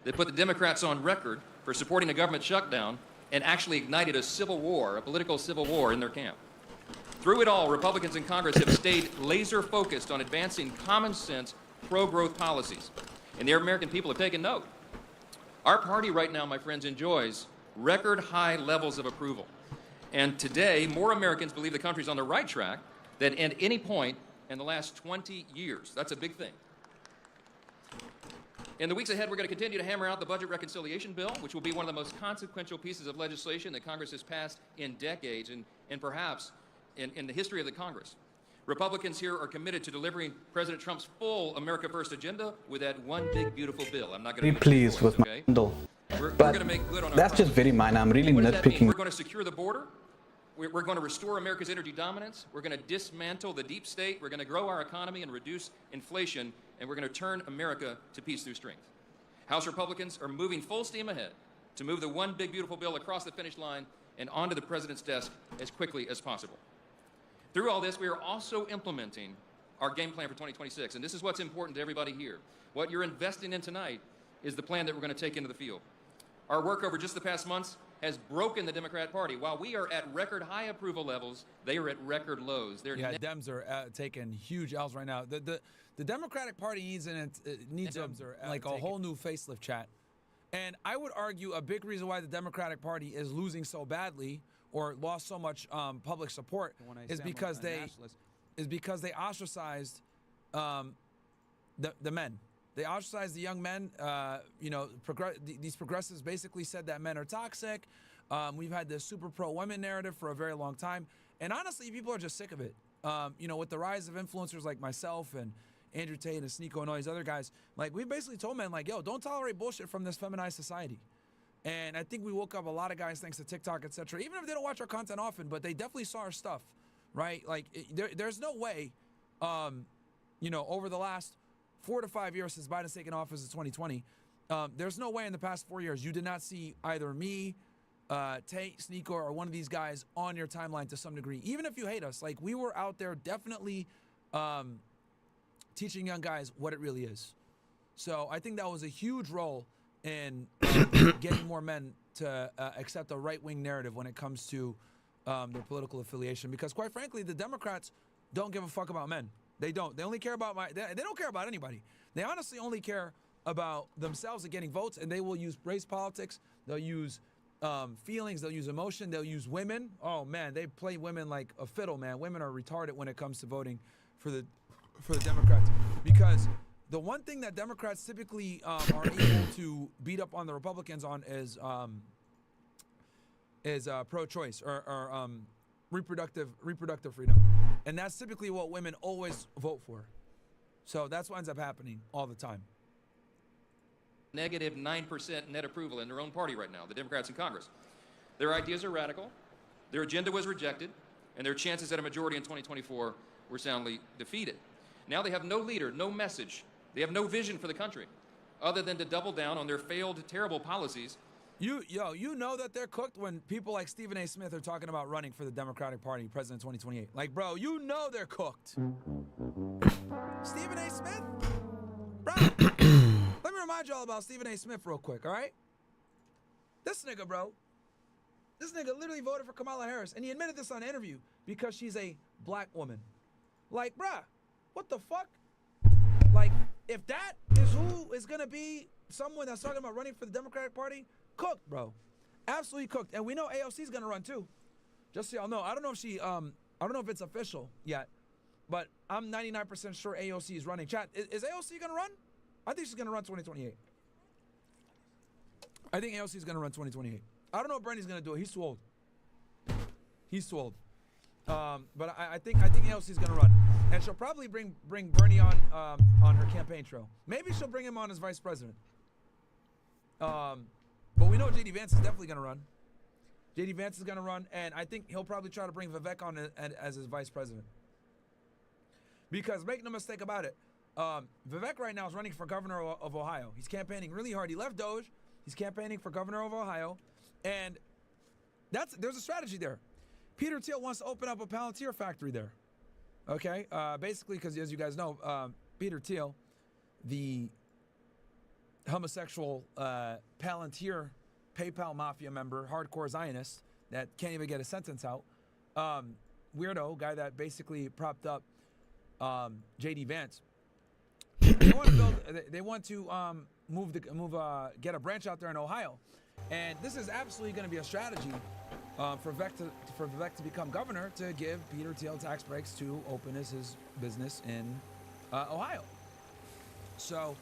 that put the Democrats on record for supporting a government shutdown and actually ignited a civil war, a political civil war in their camp. Through it all, Republicans in Congress have stayed laser focused on advancing common sense, pro-growth policies, and the American people have taken note. Our party right now, my friends, enjoys record high levels of approval. And today, more Americans believe the country's on the right track than at any point in the last 20 years. That's a big thing. In the weeks ahead, we're going to continue to hammer out the budget reconciliation bill, which will be one of the most consequential pieces of legislation that Congress has passed in decades and perhaps in the history of the Congress. Republicans here are committed to delivering President Trump's full America First agenda with that one big, beautiful bill. I'm not going to be pleased with okay? my handle. We're going to make good on our That's just very minor. I'm really what does that mean? nitpicking. We're going to secure the border. We're going to restore America's energy dominance. We're going to dismantle the deep state. We're going to grow our economy and reduce inflation. And we're going to turn America to peace through strength. House Republicans are moving full steam ahead to move the one big, beautiful bill across the finish line and onto the president's desk as quickly as possible. Through all this, we are also implementing our game plan for 2026. And this is what's important to everybody here. What you're investing in tonight is the plan that we're going to take into the field. Our work over just the past months has broken the Democrat Party. While we are at record high approval levels, they are at record lows. Yeah, Dems are taking huge L's right now. The Democratic Party needs a whole new facelift, chat. And I would argue a big reason why the Democratic Party is losing so badly or lost so much public support is because they ostracized the men. They ostracized the young men. These progressives basically said that men are toxic. We've had this super pro-women narrative for a very long time. And honestly, people are just sick of it. With the rise of influencers like myself and Andrew Tate and Sneeko and all these other guys, like, we basically told men, like, yo, don't tolerate bullshit from this feminized society. And I think we woke up a lot of guys thanks to TikTok, etc. Even if they don't watch our content often, but they definitely saw our stuff, right? Like, there's no way, over the last 4 to 5 years since Biden's taken office in 2020, there's no way in the past 4 years you did not see either me, Tate, Sneeko, or one of these guys on your timeline to some degree. Even if you hate us, like, we were out there definitely teaching young guys what it really is. So I think that was a huge role in getting more men to accept a right-wing narrative when it comes to their political affiliation. Because quite frankly, the Democrats don't give a fuck about men. They don't. They only care about they don't care about anybody. They honestly only care about themselves and getting votes, and they will use race politics. They'll use feelings. They'll use emotion. They'll use women. Oh man, they play women like a fiddle, man. Women are retarded when it comes to voting for the Democrats, because the one thing that Democrats typically are able to beat up on the Republicans on is pro-choice or reproductive freedom. And that's typically what women always vote for. So that's what ends up happening all the time. Negative 9% net approval in their own party right now, the Democrats in Congress. Their ideas are radical, their agenda was rejected, and their chances at a majority in 2024 were soundly defeated. Now they have no leader, no message. They have no vision for the country other than to double down on their failed, terrible policies. You know that they're cooked when people like Stephen A. Smith are talking about running for the Democratic Party, President 2028. Like, bro, you know they're cooked. Stephen A. Smith? Bro, let me remind y'all about Stephen A. Smith real quick, all right? This nigga, bro, literally voted for Kamala Harris, and he admitted this on an interview because she's a black woman. Like, bruh, what the fuck? Like, if that is who is gonna be someone that's talking about running for the Democratic Party, cooked, bro. Absolutely cooked. And we know AOC's gonna run too. Just so y'all know. I don't know if she I don't know if it's official yet, but I'm 99% sure AOC is running. Chat, is AOC gonna run? I think she's gonna run 2028. I think AOC is gonna run 2028. I don't know if Bernie's gonna do it. He's too old. He's too old. But I think AOC is gonna run, and she'll probably bring Bernie on her campaign trail. Maybe she'll bring him on as vice president. But we know JD Vance is definitely gonna run. JD Vance is gonna run, and I think he'll probably try to bring Vivek on as his vice president. Because make no mistake about it, Vivek right now is running for governor of Ohio. He's campaigning really hard. He left Doge. He's campaigning for governor of Ohio, and there's a strategy there. Peter Thiel wants to open up a Palantir factory there. Okay, basically because as you guys know, Peter Thiel, the homosexual Palantir PayPal mafia member, hardcore Zionist that can't even get a sentence out. Weirdo guy that basically propped up J.D. Vance. They want to build. They want to get a branch out there in Ohio, and this is absolutely going to be a strategy for Vivek to become governor, to give Peter Thiel tax breaks to open his business in Ohio. So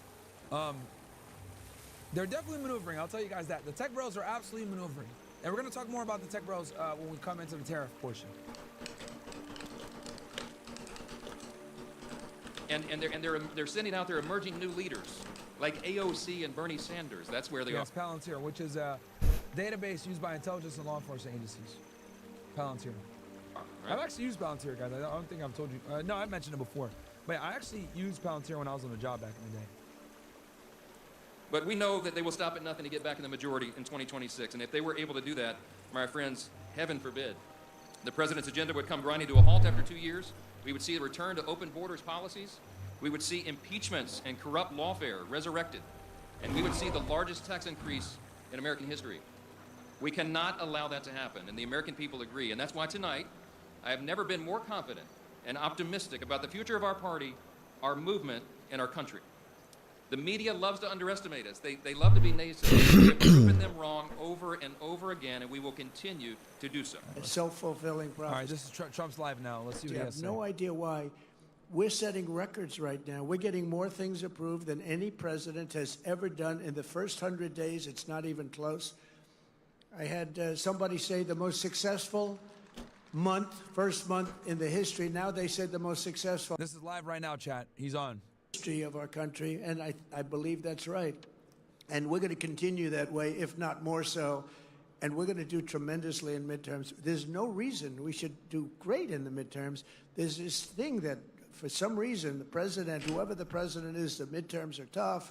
they're definitely maneuvering. I'll tell you guys that the tech bros are absolutely maneuvering, and we're going to talk more about the tech bros when we come into the tariff portion. And they're sending out their emerging new leaders, like AOC and Bernie Sanders. That's where they are. Yes, Palantir, which is a database used by intelligence and law enforcement agencies. Palantir. Right. I've actually used Palantir, guys. I don't think I've told you. No, I've mentioned it before. But I actually used Palantir when I was on the job back in the day. But we know that they will stop at nothing to get back in the majority in 2026. And if they were able to do that, my friends, heaven forbid, the president's agenda would come grinding to a halt after 2 years. We would see a return to open borders policies. We would see impeachments and corrupt lawfare resurrected. And we would see the largest tax increase in American history. We cannot allow that to happen, and the American people agree. And that's why tonight, I have never been more confident and optimistic about the future of our party, our movement, and our country. The media loves to underestimate us. They love to be naysayers. We have proven them wrong over and over again, and we will continue to do so. It's self-fulfilling prophecy. All right, this is Trump's live now. Let's see what he I has have to say. no idea why. We're setting records right now. We're getting more things approved than any president has ever done in the first 100 days. It's not even close. I had somebody say the most successful first month in the history. Now they said the most successful. This is live right now, chat. He's on. History of our country, and I believe that's right. And we're going to continue that way, if not more so. And we're going to do tremendously in midterms. There's no reason we should do great in the midterms. There's this thing that, for some reason, the president, whoever the president is, the midterms are tough.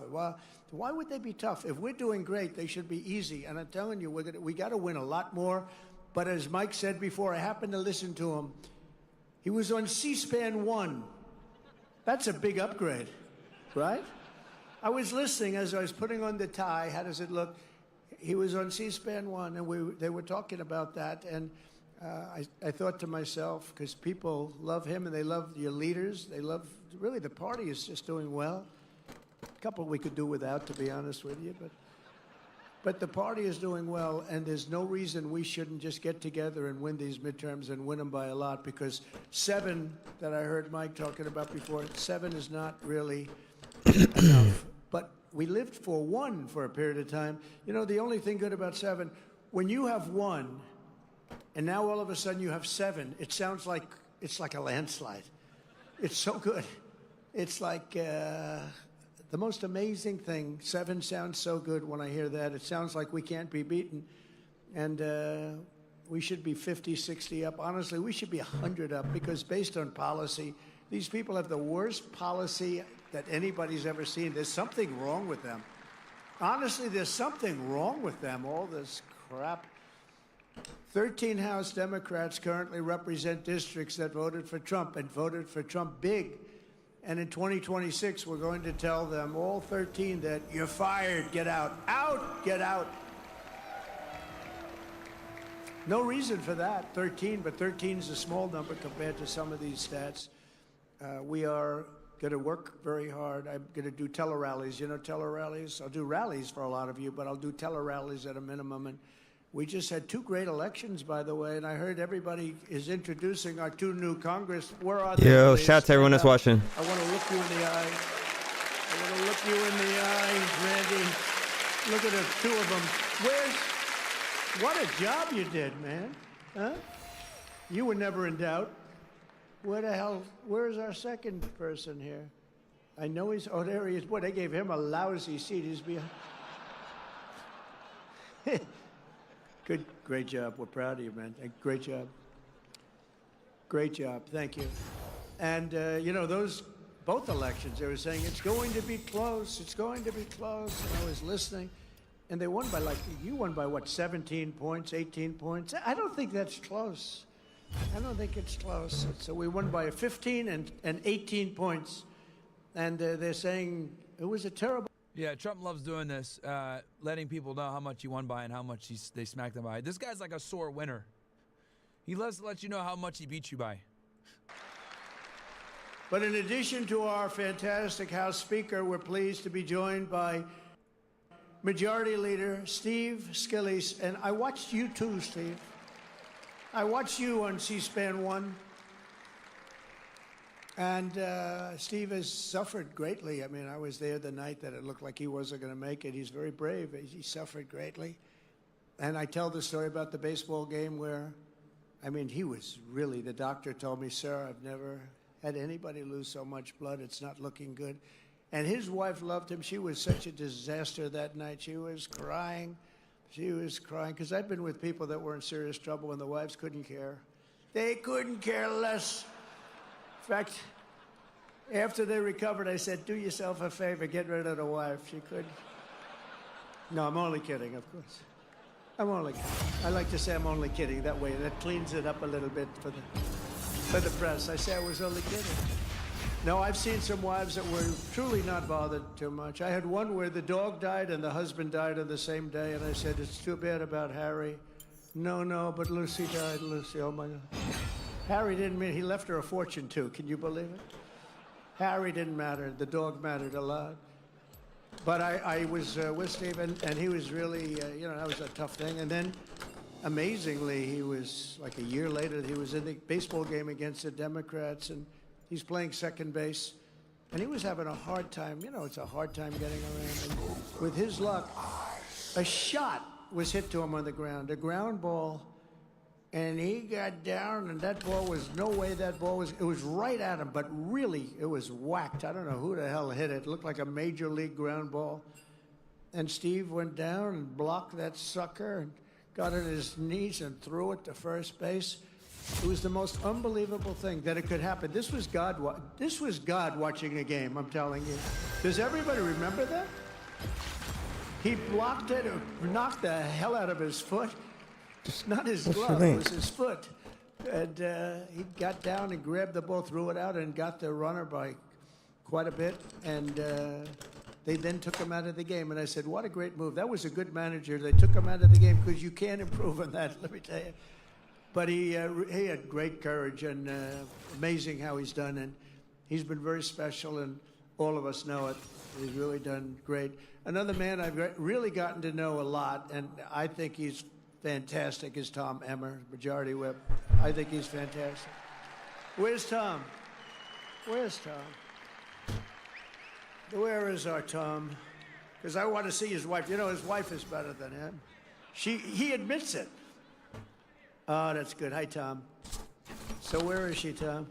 Why would they be tough? If we're doing great, they should be easy. And I'm telling you, we got to win a lot more. But as Mike said before, I happened to listen to him. He was on C-SPAN 1. That's a big upgrade, right? I was listening as I was putting on the tie. How does it look? He was on C-SPAN 1, and they were talking about that. And I thought to myself, because people love him and they love your leaders, they love, really, the party is just doing well. A couple we could do without, to be honest with you. But the party is doing well, and there's no reason we shouldn't just get together and win these midterms and win them by a lot, because 7 that I heard Mike talking about before, 7 is not really enough. But we lived for 1 for a period of time. You know, the only thing good about 7, when you have 1, and now all of a sudden you have 7, it sounds like it's like a landslide. It's so good. It's like the most amazing thing. 7 sounds so good when I hear that. It sounds like we can't be beaten. And we should be 50, 60 up. Honestly, we should be 100 up, because based on policy, these people have the worst policy that anybody's ever seen. There's something wrong with them. Honestly, there's something wrong with them, all this crap. 13 House Democrats currently represent districts that voted for Trump, and voted for Trump big. And in 2026, we're going to tell them, all 13, that you're fired, get out. Out, get out. No reason for that, 13, but 13 is a small number compared to some of these stats. We are going to work very hard. I'm going to do tele-rallies. You know tele-rallies? I'll do rallies for a lot of you, but I'll do tele-rallies at a minimum. And we just had 2 great elections, by the way, and I heard everybody is introducing our 2 new Congress. Where are they? Yo, shout out to everyone that's watching. I want to look you in the eye. I want to look you in the eye, Randy. Look at the 2 of them. What a job you did, man. Huh? You were never in doubt. Where's our second person here? I know he's, oh, there he is. Boy, they gave him a lousy seat. He's behind. Great job. We're proud of you, man. Great job. Great job. Thank you. And, you know, both elections, they were saying, it's going to be close. It's going to be close. And I was listening. And they won by, you won by what, 17 points, 18 points? I don't think that's close. I don't think it's close. So we won by 15 and 18 points. And they're saying it was a terrible. Yeah, Trump loves doing this, letting people know how much he won by and how much they smacked him by. This guy's like a sore winner. He loves to let you know how much he beat you by. But in addition to our fantastic House Speaker, we're pleased to be joined by Majority Leader Steve Scalise. And I watched you too, Steve. I watched you on C-SPAN 1. And Steve has suffered greatly. I mean, I was there the night that it looked like he wasn't going to make it. He's very brave. He suffered greatly. And I tell the story about the baseball game where, I mean, he was really, the doctor told me, sir, I've never had anybody lose so much blood. It's not looking good. And his wife loved him. She was such a disaster that night. She was crying. She was crying because I've been with people that were in serious trouble and the wives couldn't care. They couldn't care less. In fact, after they recovered, I said, do yourself a favor, get rid of the wife. She couldn't. No, I'm only kidding, of course. I'm only kidding. I like to say I'm only kidding. That way, that cleans it up a little bit for the press. I say I was only kidding. No, I've seen some wives that were truly not bothered too much. I had one where the dog died and the husband died on the same day, and I said, it's too bad about Harry. No, but Lucy died, Lucy, oh my God. Harry didn't mean, he left her a fortune too, can you believe it? Harry didn't matter, the dog mattered a lot. But I was with Steve, and he was really, that was a tough thing. And then, amazingly, he was, like a year later, he was in the baseball game against the Democrats, and he's playing second base. And he was having a hard time, it's a hard time getting around. And with his luck, a shot was hit to him on the ground, a ground ball, and he got down, and that ball was, no way that ball was, it was right at him, but really, it was whacked. I don't know who the hell hit it. It looked like a major league ground ball. And Steve went down and blocked that sucker and got on his knees and threw it to first base. It was the most unbelievable thing that it could happen. This was God watching a game, I'm telling you. Does everybody remember that? He blocked it, knocked the hell out of his foot. Not his glove, it was his foot. And he got down and grabbed the ball, threw it out, and got the runner by quite a bit. And they then took him out of the game. And I said, what a great move. That was a good manager. They took him out of the game because you can't improve on that, let me tell you. But he had great courage, and amazing how he's done. And he's been very special, and all of us know it. He's really done great. Another man I've really gotten to know a lot, and I think he's fantastic, is Tom Emmer, Majority Whip. I think he's fantastic. Where's Tom? Where's Tom? Where is our Tom? Because I want to see his wife. His wife is better than him. He admits it. Oh, that's good. Hi, Tom. So where is she, Tom?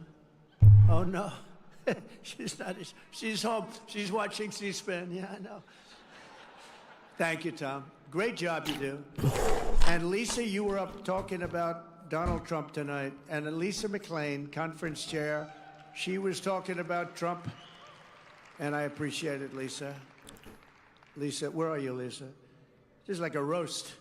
Oh, no. She's not. She's home. She's watching C-SPAN. Yeah, I know. Thank you, Tom. Great job you do. And Lisa, you were up talking about Donald Trump tonight. And Lisa McLean, conference chair, she was talking about Trump. And I appreciate it, Lisa. Lisa, where are you, Lisa? Just like a roast.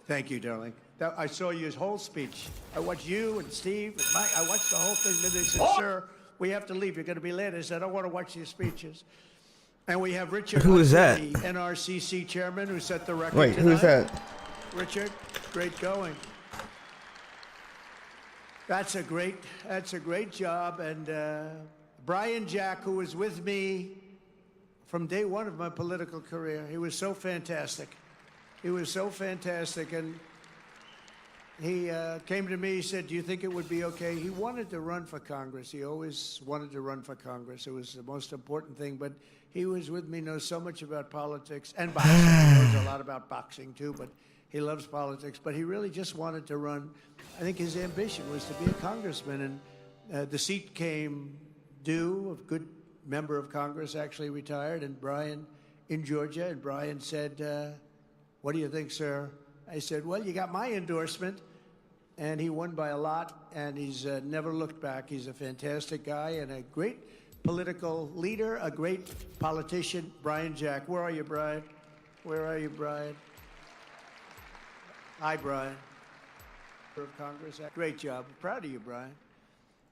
Thank you, darling. I saw your whole speech. I watched you and Steve and Mike. I watched the whole thing. Then they said, sir, we have to leave. You're going to be late. I said, I want to watch your speeches. And we have Richard, who is that? The NRCC chairman, who set the record Wait, tonight. who's that? Richard, great going. That's a great job. And Brian Jack, who was with me from day one of my political career, he was so fantastic. He was so fantastic. And he came to me, he said, do you think it would be okay? He wanted to run for Congress. He always wanted to run for Congress. It was the most important thing. But he was with me, knows so much about politics and boxing. He knows a lot about boxing, too, but he loves politics. But he really just wanted to run. I think his ambition was to be a congressman. And the seat came due. A good member of Congress actually retired, and Brian in Georgia. And Brian said, what do you think, sir? I said, well, you got my endorsement. And he won by a lot, and he's never looked back. He's a fantastic guy and a great political leader, a great politician. Brian Jack. Where are you, Brian? Where are you, Brian? Hi, Brian. Of Congress. Great job. Proud of you, Brian.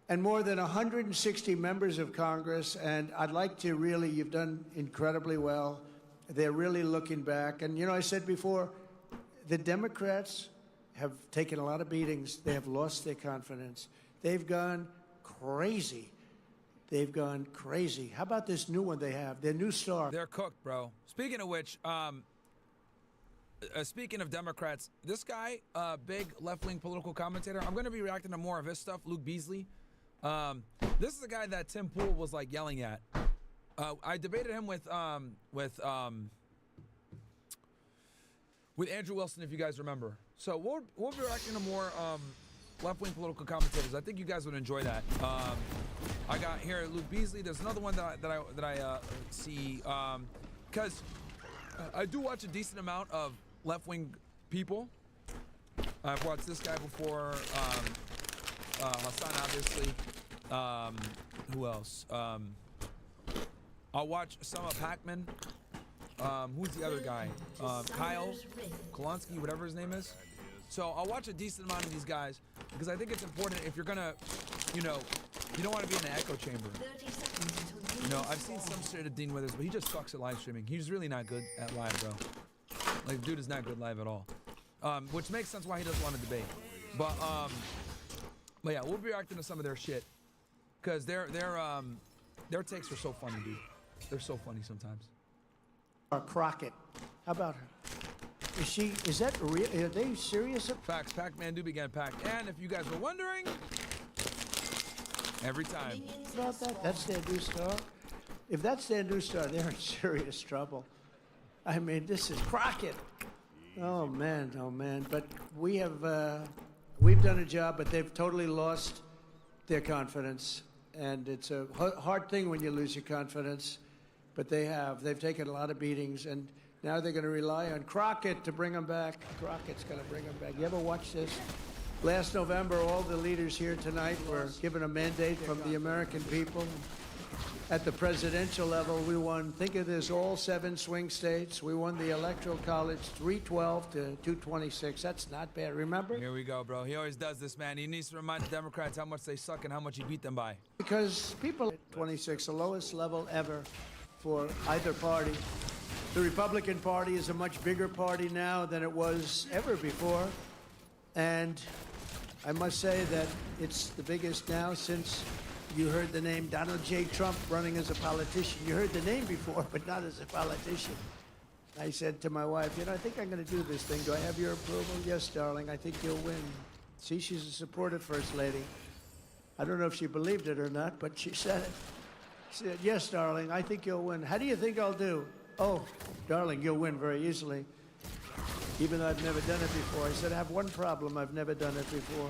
and more than 160 members of Congress. And I'd like to really, you've done incredibly well. They're really looking back. And, you know, I said before, the Democrats have taken a lot of beatings. They have lost their confidence. They've gone crazy. They've gone crazy. How about this new one they have, their new star? They're cooked, bro. Speaking of which, speaking of Democrats, this guy, big left-wing political commentator, I'm going to be reacting to more of his stuff, Luke Beasley. This is the guy that Tim Pool was like yelling at. I debated him with Andrew Wilson, if you guys remember. So we'll be reacting to more left-wing political commentators. I think you guys would enjoy that. I got here Luke Beasley. There's another one that I see because I do watch a decent amount of left-wing people. I've watched this guy before, Hassan, obviously. Who else? I'll watch some of Pac-Man. Who's the other guy? Kyle Kolonsky, whatever his name is. So I'll watch a decent amount of these guys because I think it's important if you're gonna, you know, you don't want to be in an echo chamber. You know, I've seen some shit of Dean Withers, but he just sucks at live streaming. He's really not good at live, bro. Like, dude is not good live at all. Which makes sense why he doesn't want to debate. But yeah, we'll be reacting to some of their shit because their takes are so funny, dude. They're so funny sometimes. Crockett. How about her? Is that real? Are they serious? Facts. Pac-Man do begin Pac. And if you guys were wondering, every time. About that? That's their new star? If that's their new star, they're in serious trouble. I mean, this is Crockett. Oh, man, oh, man. But we have, we've done a job, but they've totally lost their confidence. And it's a hard thing when you lose your confidence. But they have. They've taken a lot of beatings, and now they're going to rely on Crockett to bring them back. Crockett's going to bring them back. You ever watch this? Last November, all the leaders here tonight were given a mandate from the American people. At the presidential level, we won, think of this, all 7 swing states. We won the Electoral College 312 to 226. That's not bad, remember? Here we go, bro. He always does this, man. He needs to remind the Democrats how much they suck and how much he beat them by. Because people at 26, the lowest level ever for either party. The Republican Party is a much bigger party now than it was ever before. And I must say that it's the biggest now since you heard the name Donald J. Trump running as a politician. You heard the name before, but not as a politician. I said to my wife, you know, I think I'm going to do this thing. Do I have your approval? Yes, darling, I think you'll win. See, she's a supportive First Lady. I don't know if she believed it or not, but she said it. She said, yes, darling, I think you'll win. How do you think I'll do? Oh, darling, you'll win very easily. Even though I've never done it before. I said, I have one problem. I've never done it before.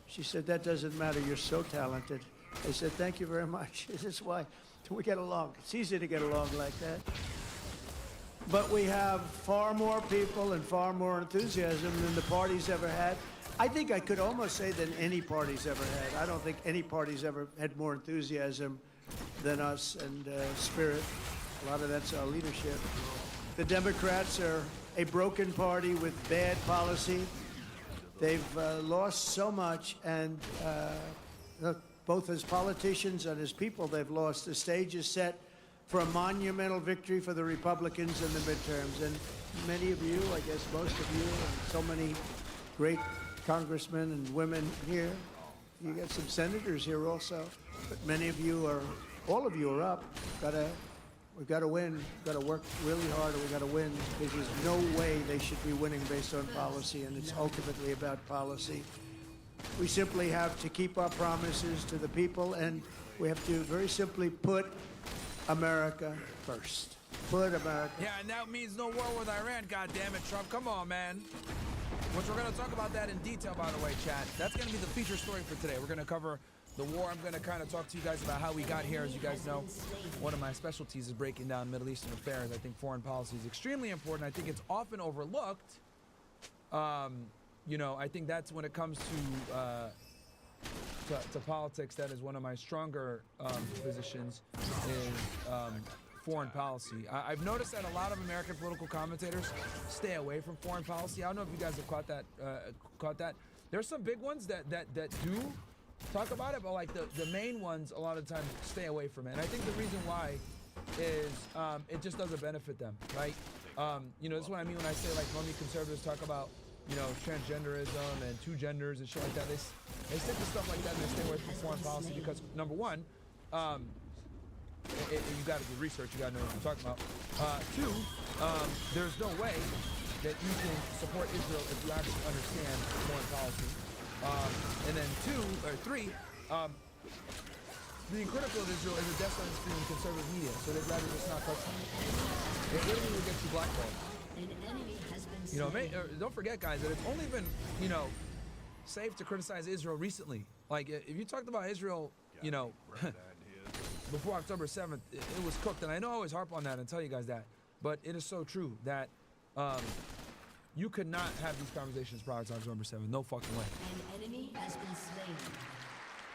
She said, that doesn't matter. You're so talented. I said, thank you very much. This is why we get along. It's easy to get along like that. But we have far more people and far more enthusiasm than the party's ever had. I think I could almost say than any party's ever had. I don't think any party's ever had more enthusiasm than us and spirit. A lot of that's our leadership. The Democrats are a broken party with bad policy. They've lost so much, and both as politicians and as people, they've lost. The stage is set for a monumental victory for the Republicans in the midterms. And many of you, I guess most of you, and so many great congressmen and women here. You got some senators here also, but many of you are, all of you are up. We've got to win. We've got to work really hard, and we've got to win, because there's no way they should be winning based on policy, and it's ultimately about policy. We simply have to keep our promises to the people, and we have to very simply put America first. Put America. Yeah, and that means no war with Iran, goddammit, Trump. Come on, man. Which we're going to talk about that in detail, by the way, chat. That's going to be the feature story for today. We're going to cover the war. I'm going to kind of talk to you guys about how we got here. As you guys know, one of my specialties is breaking down Middle Eastern affairs. I think foreign policy is extremely important. I think it's often overlooked. You know, I think that's when it comes to politics, that is one of my stronger positions is foreign policy. I've noticed that a lot of American political commentators stay away from foreign policy. I don't know if you guys have caught that. There's some big ones that do, talk about it, but like the main ones, a lot of times stay away from it. And I think the reason why is it just doesn't benefit them, right? You know, this is what I mean when I say like normally conservatives talk about, you know, transgenderism and two genders and shit like that. They stick to stuff like that and they stay away from foreign policy because number one, you got to do research. You got to know what you're talking about. Two, there's no way that you can support Israel if you actually understand foreign policy. And then three, being critical of Israel is a death sentence for conservative media, so they'd rather just not touch them. It literally will get you blackballed. You know, don't forget, guys, that it's only been, you know, safe to criticize Israel recently. Like, if you talked about Israel, you know, before October 7th, it was cooked. And I know I always harp on that and tell you guys that, but it is so true that you could not have these conversations prior to October 7th. No fucking way. An enemy has been slain.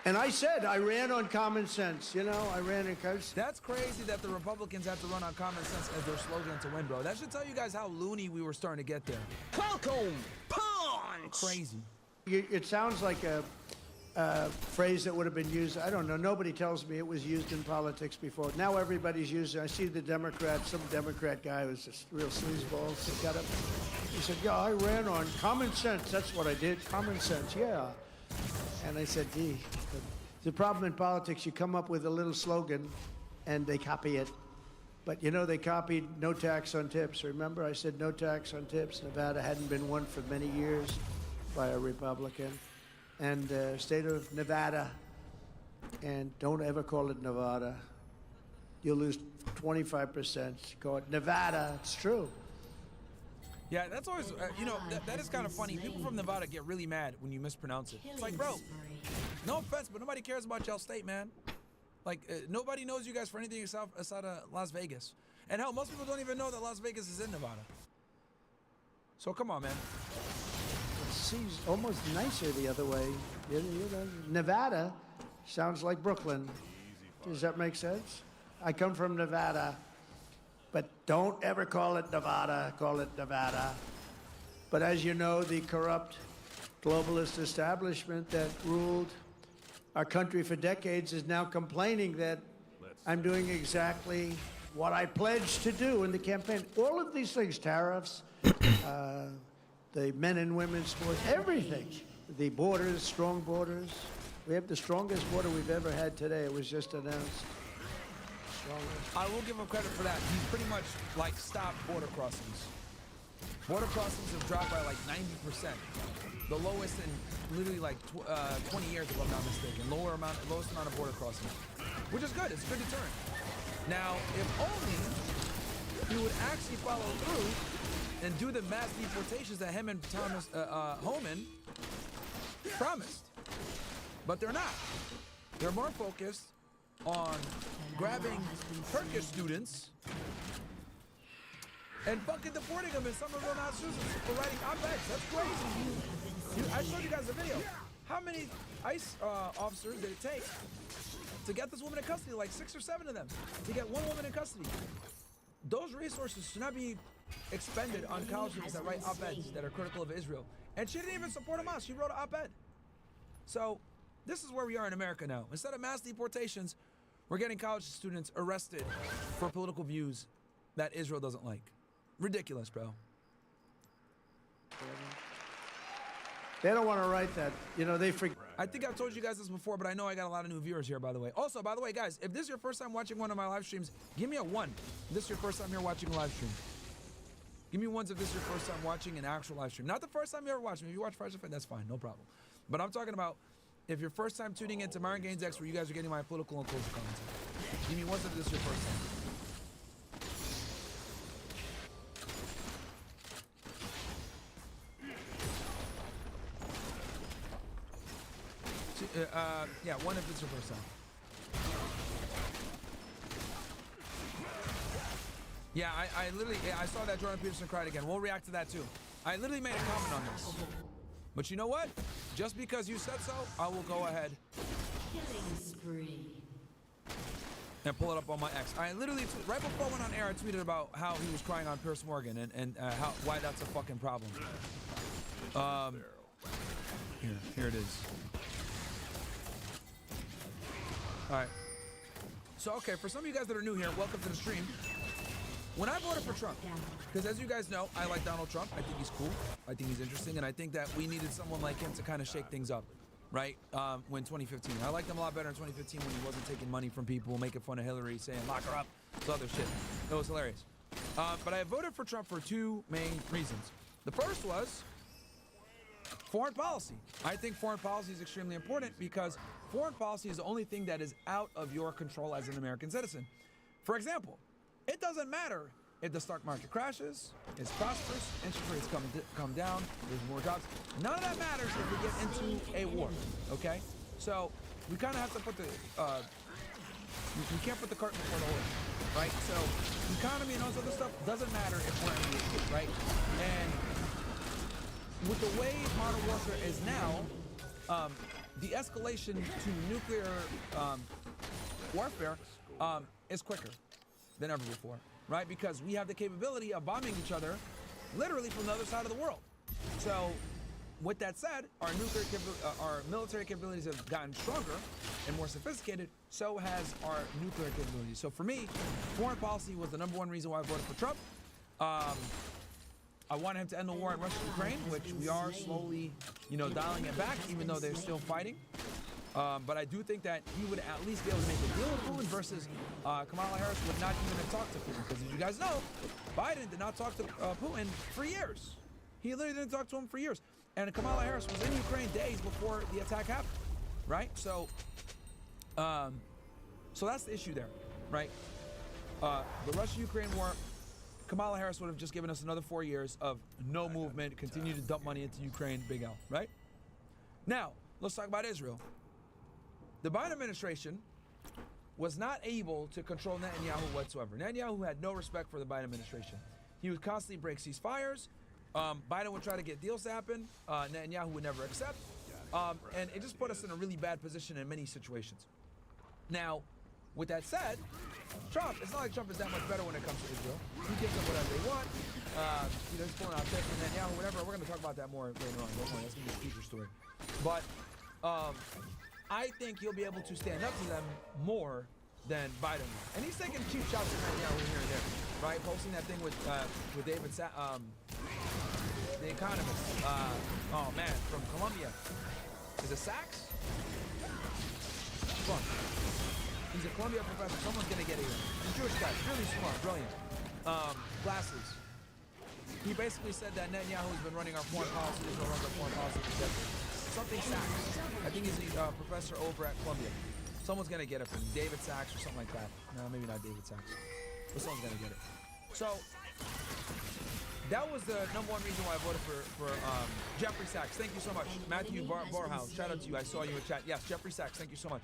And I said I ran on common sense. You know, I ran in common sense. That's crazy that the Republicans have to run on common sense as their slogan to win, bro. That should tell you guys how loony we were starting to get there. Falcon punch! Crazy. It sounds like a phrase that would have been used. I don't know. Nobody tells me it was used in politics before. Now everybody's using it. I see the Democrats, some Democrat guy who's just real sleazeball. He got up. He said, yeah, I ran on common sense. That's what I did. Common sense, yeah. And I said, gee, the problem in politics, you come up with a little slogan and they copy it. But, you know, they copied no tax on tips. Remember, I said no tax on tips. Nevada hadn't been won for many years by a Republican. And state of Nevada, and don't ever call it Nevada. You'll lose 25%. Call it Nevada. It's true. Yeah, that's always, you know, that is kind of funny. People from Nevada get really mad when you mispronounce it. It's like, bro, no offense, but nobody cares about y'all state, man. Like, nobody knows you guys for anything outside of Las Vegas. And hell, most people don't even know that Las Vegas is in Nevada. So come on, man. It seems almost nicer the other way. You know, Nevada sounds like Brooklyn. Does that make sense? I come from Nevada. But don't ever call it Nevada, call it Nevada. But as you know, the corrupt globalist establishment that ruled our country for decades is now complaining that I'm doing exactly what I pledged to do in the campaign. All of these things, tariffs, the men and women's sports, everything. The borders, strong borders. We have the strongest border we've ever had today. It was just announced. I will give him credit for that. He's pretty much like stopped border crossings. Border crossings have dropped by like 90%. The lowest in literally like 20 years, if I'm not mistaken. Lowest amount of border crossings, which is good. It's a good deterrent. Now, if only he would actually follow through and do the mass deportations that him and Thomas Homan promised, but they're not. They're more focused on grabbing Turkish students and fucking deporting them in Somerville, Massachusetts for writing op-eds. That's crazy. I showed you guys a video. How many ICE officers did it take to get this woman in custody? Like 6 or 7 of them to get one woman in custody. Those resources should not be expended on college students that write op-eds that are critical of Israel. And she didn't even support Hamas. She wrote an op-ed. So this is where we are in America now. Instead of mass deportations, we're getting college students arrested for political views that Israel doesn't like. Ridiculous, bro. They don't want to write that. You know, they forget. I think I've told you guys this before, but I know I got a lot of new viewers here, by the way. Also, by the way, guys, if this is your first time watching one of my live streams, give me a 1. If this is your first time here watching a live stream. Give me 1s if this is your first time watching an actual live stream. Not the first time you ever watched me. If you watch Fresh Offense, that's fine, no problem. But I'm talking about if you're first time tuning into Myron Gaines X, where you guys are getting my political and cultural commentary. Give me 1s if this is your first time. Yeah, 1 if it's your first time. Yeah, I literally, I saw that Jordan Peterson cried again. We'll react to that too. I literally made a comment on this. But you know what? Just because you said so, I will go ahead Killing spree. and pull it up on my X. I literally, right before I went on air, I tweeted about how he was crying on Piers Morgan and why that's a fucking problem. Here it is. All right. So, okay, for some of you guys that are new here, welcome to the stream. When I voted for Trump, because as you guys know, I like Donald Trump. I think he's cool. I think he's interesting. And I think that we needed someone like him to kind of shake things up, right? When 2015. I liked him a lot better in 2015 when he wasn't taking money from people, making fun of Hillary, saying, lock her up, this other shit. It was hilarious. But I voted for Trump for two main reasons. The first was foreign policy. I think foreign policy is extremely important because foreign policy is the only thing that is out of your control as an American citizen. For example, it doesn't matter if the stock market crashes, is prosperous, interest rates come down, there's more jobs. None of that matters if we get into a war, okay? So we kind of have to put the, you can't put the cart before the horse, right? So economy and all this other stuff doesn't matter if we're in a war, right? And with the way modern warfare is now, the escalation to nuclear warfare is quicker than ever before, right? Because we have the capability of bombing each other literally from the other side of the world. So with that said, our military capabilities have gotten stronger and more sophisticated, so has our nuclear capabilities. So for me, foreign policy was the #1 reason why I voted for Trump. I wanted him to end the war in Russia and Ukraine, which we are slowly, dialing it back, even though they're still fighting. But I do think that he would at least be able to make a deal with Putin versus Kamala Harris would not even have talked to Putin. Because as you guys know, Biden did not talk to Putin for years. He literally didn't talk to him for years. And Kamala Harris was in Ukraine days before the attack happened, right? So that's the issue there, right? The Russia-Ukraine war, Kamala Harris would have just given us another 4 years of no movement, continue to dump money into Ukraine, big L, right? Now, let's talk about Israel. The Biden administration was not able to control Netanyahu whatsoever. Netanyahu had no respect for the Biden administration. He would constantly break ceasefires. Biden would try to get deals to happen. Netanyahu would never accept. And it just put us in a really bad position in many situations. Now, with that said, Trump, it's not like Trump is that much better when it comes to Israel. He gives them whatever they want. He's pulling out tips from Netanyahu, whatever. We're going to talk about that more later on. Don't worry, that's going to be a future story. But I think he'll be able to stand up to them more than Biden will. And he's taking cheap shots at Netanyahu here and there, right? Posting that thing with David, the economist. Oh man, from Colombia. Is it Sachs? Fun. He's a Columbia professor. Someone's gonna get it here. He's a Jewish guy, really smart, brilliant. Glasses. He basically said that Netanyahu has been running our foreign policy. Israel runs our foreign policy. Something Sachs. I think he's a professor over at Columbia. Someone's gonna get it from David Sachs or something like that. No, maybe not David Sachs. But someone's gonna get it. So that was the #1 reason why I voted for Jeffrey Sachs. Thank you so much. Matthew Barhouse, shout out to you. I saw you in chat. Yes, Jeffrey Sachs, thank you so much.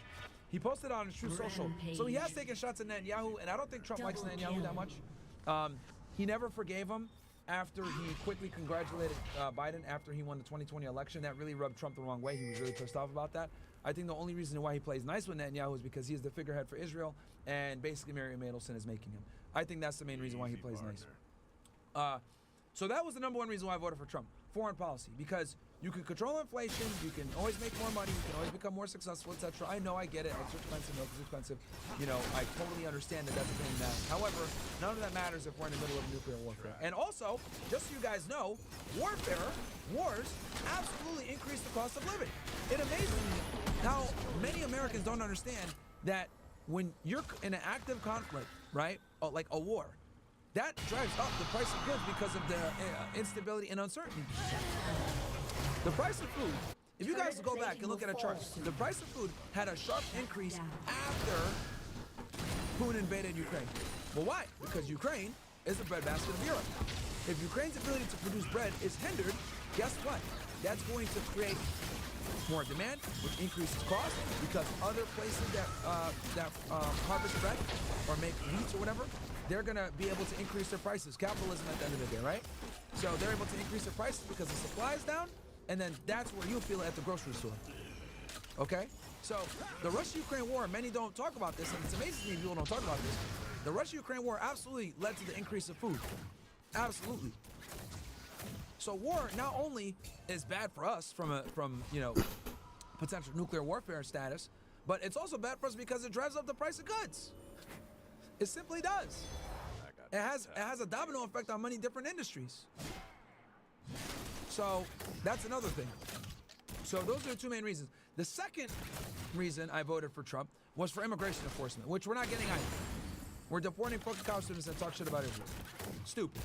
He posted on his Truth Social. So he has taken shots at Netanyahu, and I don't think Trump likes Netanyahu that much. He never forgave him after he quickly congratulated Biden after he won the 2020 election. That really rubbed Trump the wrong way. He was really pissed off about that. I think the only reason why he plays nice with Netanyahu is because he is the figurehead for Israel, and basically Miriam Adelson is making him. I think that's the main reason why he plays nice. So that was the #1 reason why I voted for Trump. Foreign policy, because you can control inflation, you can always make more money, you can always become more successful, etc. I know, I get it. It's expensive, milk is expensive. I totally understand that that's a pain in the ass. However, none of that matters if we're in the middle of nuclear warfare. And also, just so you guys know, wars absolutely increase the cost of living. It amazes me how many Americans don't understand that when you're in an active conflict, right, like a war, that drives up the price of goods because of the instability and uncertainty. The price of food, if you guys go back and look at a chart, the price of food had a sharp increase after Putin invaded Ukraine. Well, why? Because Ukraine is the breadbasket of Europe. If Ukraine's ability to produce bread is hindered, guess what? That's going to create more demand, which increases cost because other places that harvest bread or make wheat or whatever, they're going to be able to increase their prices. Capitalism at the end of the day, right? So they're able to increase their prices because the supply is down, and then that's where you feel it at the grocery store. Okay? So the Russia-Ukraine war, many don't talk about this, and it's amazing to me people don't talk about this. The Russia-Ukraine war absolutely led to the increase of food. Absolutely. So war not only is bad for us from potential nuclear warfare status, But it's also bad for us because it drives up the price of goods. It simply does. It has a domino effect on many different industries. So that's another thing. So those are the two main reasons. The second reason I voted for Trump was for immigration enforcement, which we're not getting either. We're deporting fucking college students that talk shit about Israel. Stupid.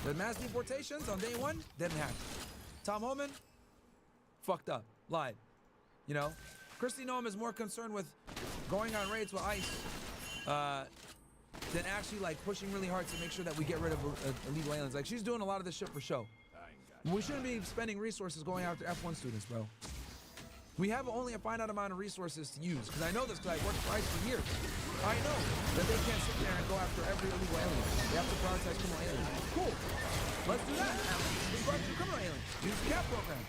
The mass deportations on day one didn't happen. Tom Homan, fucked up, lied. You know, Kristi Noem is more concerned with going on raids with ICE than actually like pushing really hard to make sure that we get rid of illegal aliens. Like she's doing a lot of this shit for show. We shouldn't be spending resources going after F1 students, bro. We have only a finite amount of resources to use. Because I know this because I worked for ICE for years. I know that they can't sit there and go after every illegal alien. They have to prioritize criminal aliens. Cool. Let's do that. Let's go after criminal aliens. Use the CAP program.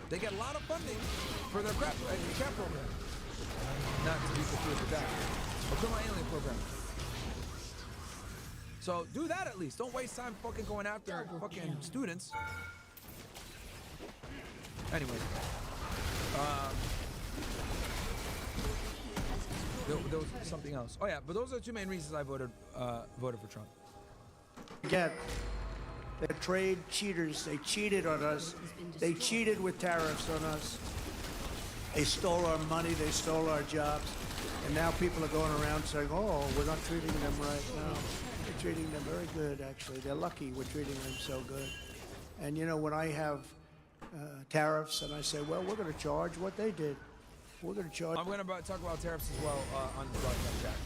They get a lot of funding for their CAP program. Not to be confused with that. A criminal alien program. So do that at least. Don't waste time fucking going after fucking students. Anyway. There was something else. Oh yeah, but those are the two main reasons I voted for Trump. Again, they're trade cheaters. They cheated on us. They cheated with tariffs on us. They stole our money. They stole our jobs. And now people are going around saying, oh, we're not treating them right. No, we're treating them very good, actually. They're lucky we're treating them so good. And, you know, when I have tariffs and I say, well, we're going to charge what they did. We're going to charge. I'm going to talk about tariffs as well on the broadcast chat.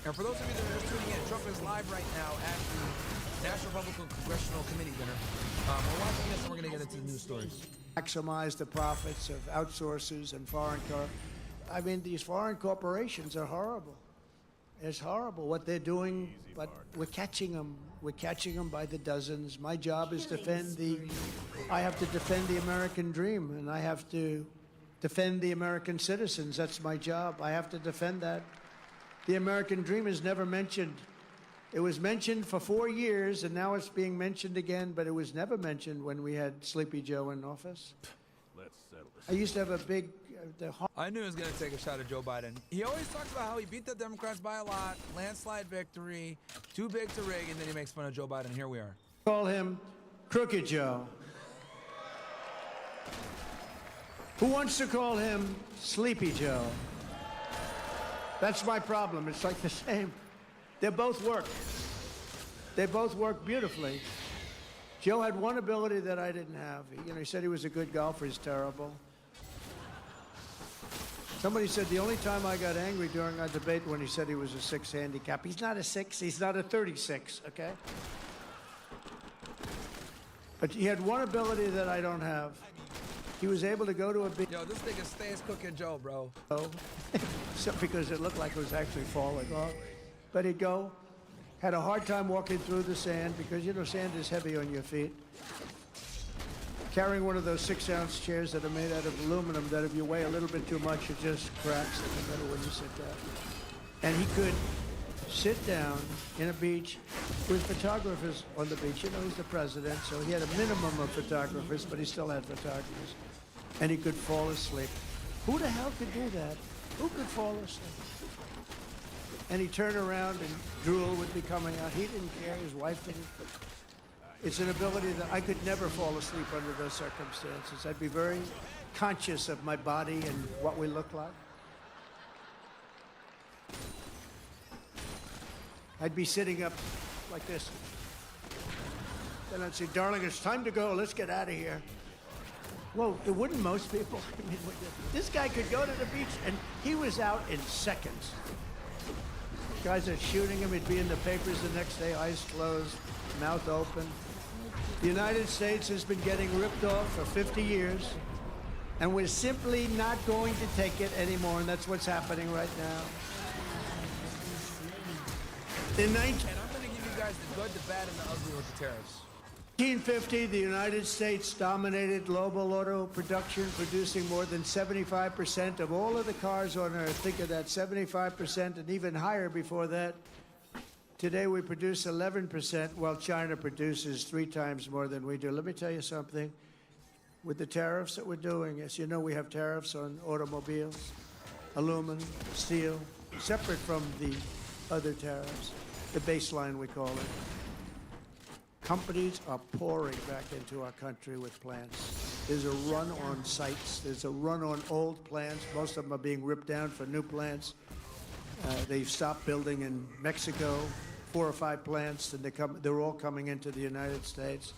And for those of you that are just tuning in, Trump is live right now at the National Republican Congressional Committee dinner. We're watching this and we're going to get into the news stories. Maximize the profits of outsourcers and I mean, these foreign corporations are horrible. It's horrible what they're doing, but we're catching them. We're catching them by the dozens. My job is I have to defend the American dream, and I have to defend the American citizens. That's my job. I have to defend that. The American dream is never mentioned. It was mentioned for 4 years, and now it's being mentioned again, but it was never mentioned when we had Sleepy Joe in office. Let's settle this. I used to have a big... I knew he was going to take a shot at Joe Biden. He always talks about how he beat the Democrats by a lot, landslide victory, too big to rig, and then he makes fun of Joe Biden. Here we are. Call him Crooked Joe. Who wants to call him Sleepy Joe? That's my problem. It's like the same. They both work. They both work beautifully. Joe had one ability that I didn't have. He said he was a good golfer. He's terrible. Somebody said the only time I got angry during our debate when he said he was a 6 handicap. He's not a 6. He's not a 36, okay? But he had one ability that I don't have. He was able to go to a beach. Yo, this nigga stays cooking Joe, bro. So because it looked like it was actually falling off. But he'd go, had a hard time walking through the sand because, sand is heavy on your feet. Carrying one of those 6-ounce chairs that are made out of aluminum that if you weigh a little bit too much, it just cracks in the middle when you sit down. And he could sit down in a beach with photographers on the beach. He's the president, so he had a minimum of photographers, but he still had photographers. And he could fall asleep. Who the hell could do that? Who could fall asleep? And he'd turn around and drool would be coming out. He didn't care. His wife didn't. It's an ability that I could never fall asleep under those circumstances. I'd be very conscious of my body and what we look like. I'd be sitting up like this. Then I'd say, darling, it's time to go. Let's get out of here. Well, it wouldn't most people. I mean, this guy could go to the beach, and he was out in seconds. Guys are shooting him. He'd be in the papers the next day, eyes closed, mouth open. The United States has been getting ripped off for 50 years, and we're simply not going to take it anymore, and that's what's happening right now. And I'm going to give you guys the good, the bad, and the ugly with the tariffs. 1950, the United States dominated global auto production, producing more than 75% of all of the cars on Earth. Think of that, 75% and even higher before that. Today we produce 11%, while China produces 3 times more than we do. Let me tell you something. With the tariffs that we're doing, as you know, we have tariffs on automobiles. aluminum, steel, separate from the other tariffs, the baseline we call it. Companies are pouring back into our country with plants. There's a run on sites. There's a run on old plants. Most of them are being ripped down for new plants. They've stopped building in Mexico, 4 or 5 plants, and they're all coming into the United States.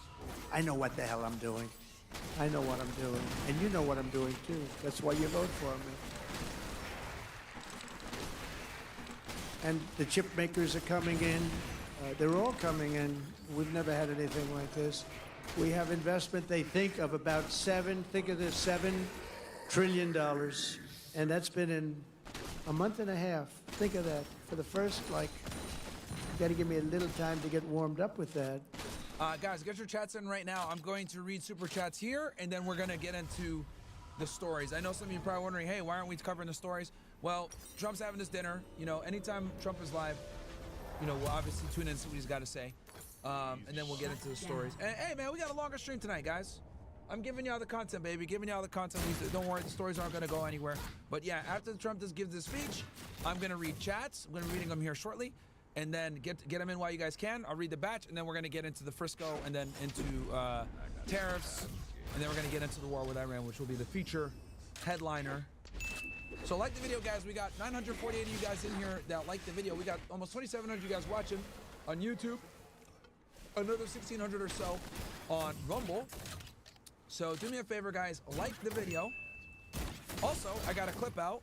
I know what the hell I'm doing. I know what I'm doing. And you know what I'm doing, too. That's why you vote for me. And the chip makers are coming in. They're all coming in. We've never had anything like this. We have investment, they think, of about think of this, $7 trillion. And that's been in a month and a half. Think of that. For the first, you got to give me a little time to get warmed up with that. Guys, get your chats in right now. I'm going to read super chats here, and then we're going to get into the stories. I know some of you are probably wondering, hey, why aren't we covering the stories? Well, Trump's having this dinner. You know, anytime Trump is live, you know, we'll obviously tune in and see what he's got to say. And then we'll get into the stories. And, hey, man, we got a longer stream tonight, guys. I'm giving y'all the content, baby. Giving y'all the content. Don't worry, the stories aren't going to go anywhere. But, yeah, after Trump gives this speech, I'm going to read chats. I'm going to be reading them here shortly. And then get them in while you guys can. I'll read the batch, and then we're going to get into the Frisco, and then into tariffs. And then we're going to get into the war with Iran, which will be the feature headliner. So like the video, guys. We got 948 of you guys in here that like the video. We got almost 2,700 of you guys watching on YouTube. Another 1,600 or so on Rumble. So do me a favor, guys. Like the video. Also, I got a clip out.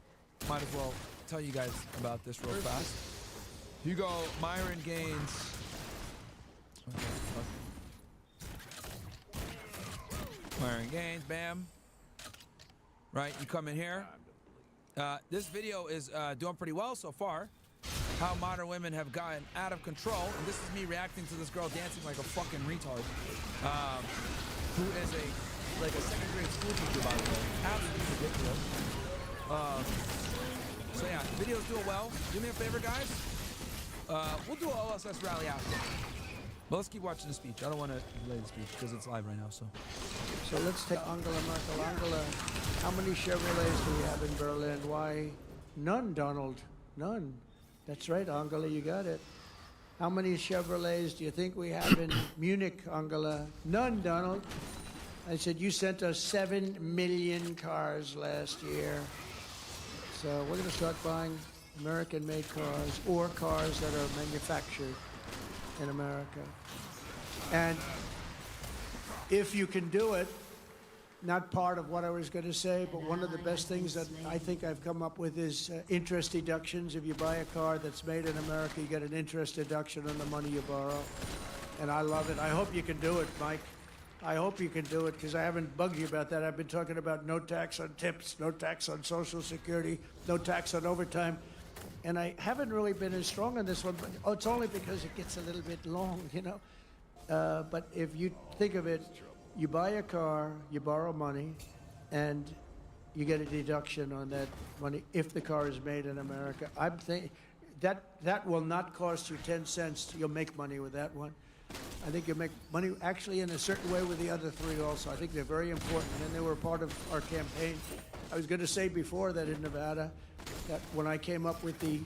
Might as well tell you guys about this real fast. Hugo Myron Gaines. Myron Gaines, bam. Right, you come in here. This video is doing pretty well so far. How modern women have gotten out of control. And this is me reacting to this girl dancing like a fucking retard. Who is a 2nd grade school teacher, by the way. Absolutely ridiculous. So yeah, the video's doing well. Do me a favor, guys. We'll do an OSS rally after. But let's keep watching the speech. I don't want to delay the speech because it's live right now. So let's take Angela Merkel. Angela, how many Chevrolets do we have in Berlin? Why? None, Donald. None. That's right, Angela, you got it. How many Chevrolets do you think we have in Munich, Angela? None, Donald. I said, you sent us 7 million cars last year. So we're going to start buying American-made cars or cars that are manufactured in America. And if you can do it, not part of what I was going to say, but one of the best things that I think I've come up with is interest deductions. If you buy a car that's made in America, you get an interest deduction on the money you borrow. And I love it. I hope you can do it, Mike. I hope you can do it, because I haven't bugged you about that. I've been talking about no tax on tips, no tax on Social Security, no tax on overtime. And I haven't really been as strong on this one, but it's only because it gets a little bit long, you know. But if you think of it, you buy a car, you borrow money, and you get a deduction on that money if the car is made in America. I'm thinking that will not cost you 10 cents. You'll make money with that one. I think you'll make money actually in a certain way with the other 3 also. I think they're very important, and they were part of our campaign. I was going to say before that in Nevada, that when I came up with the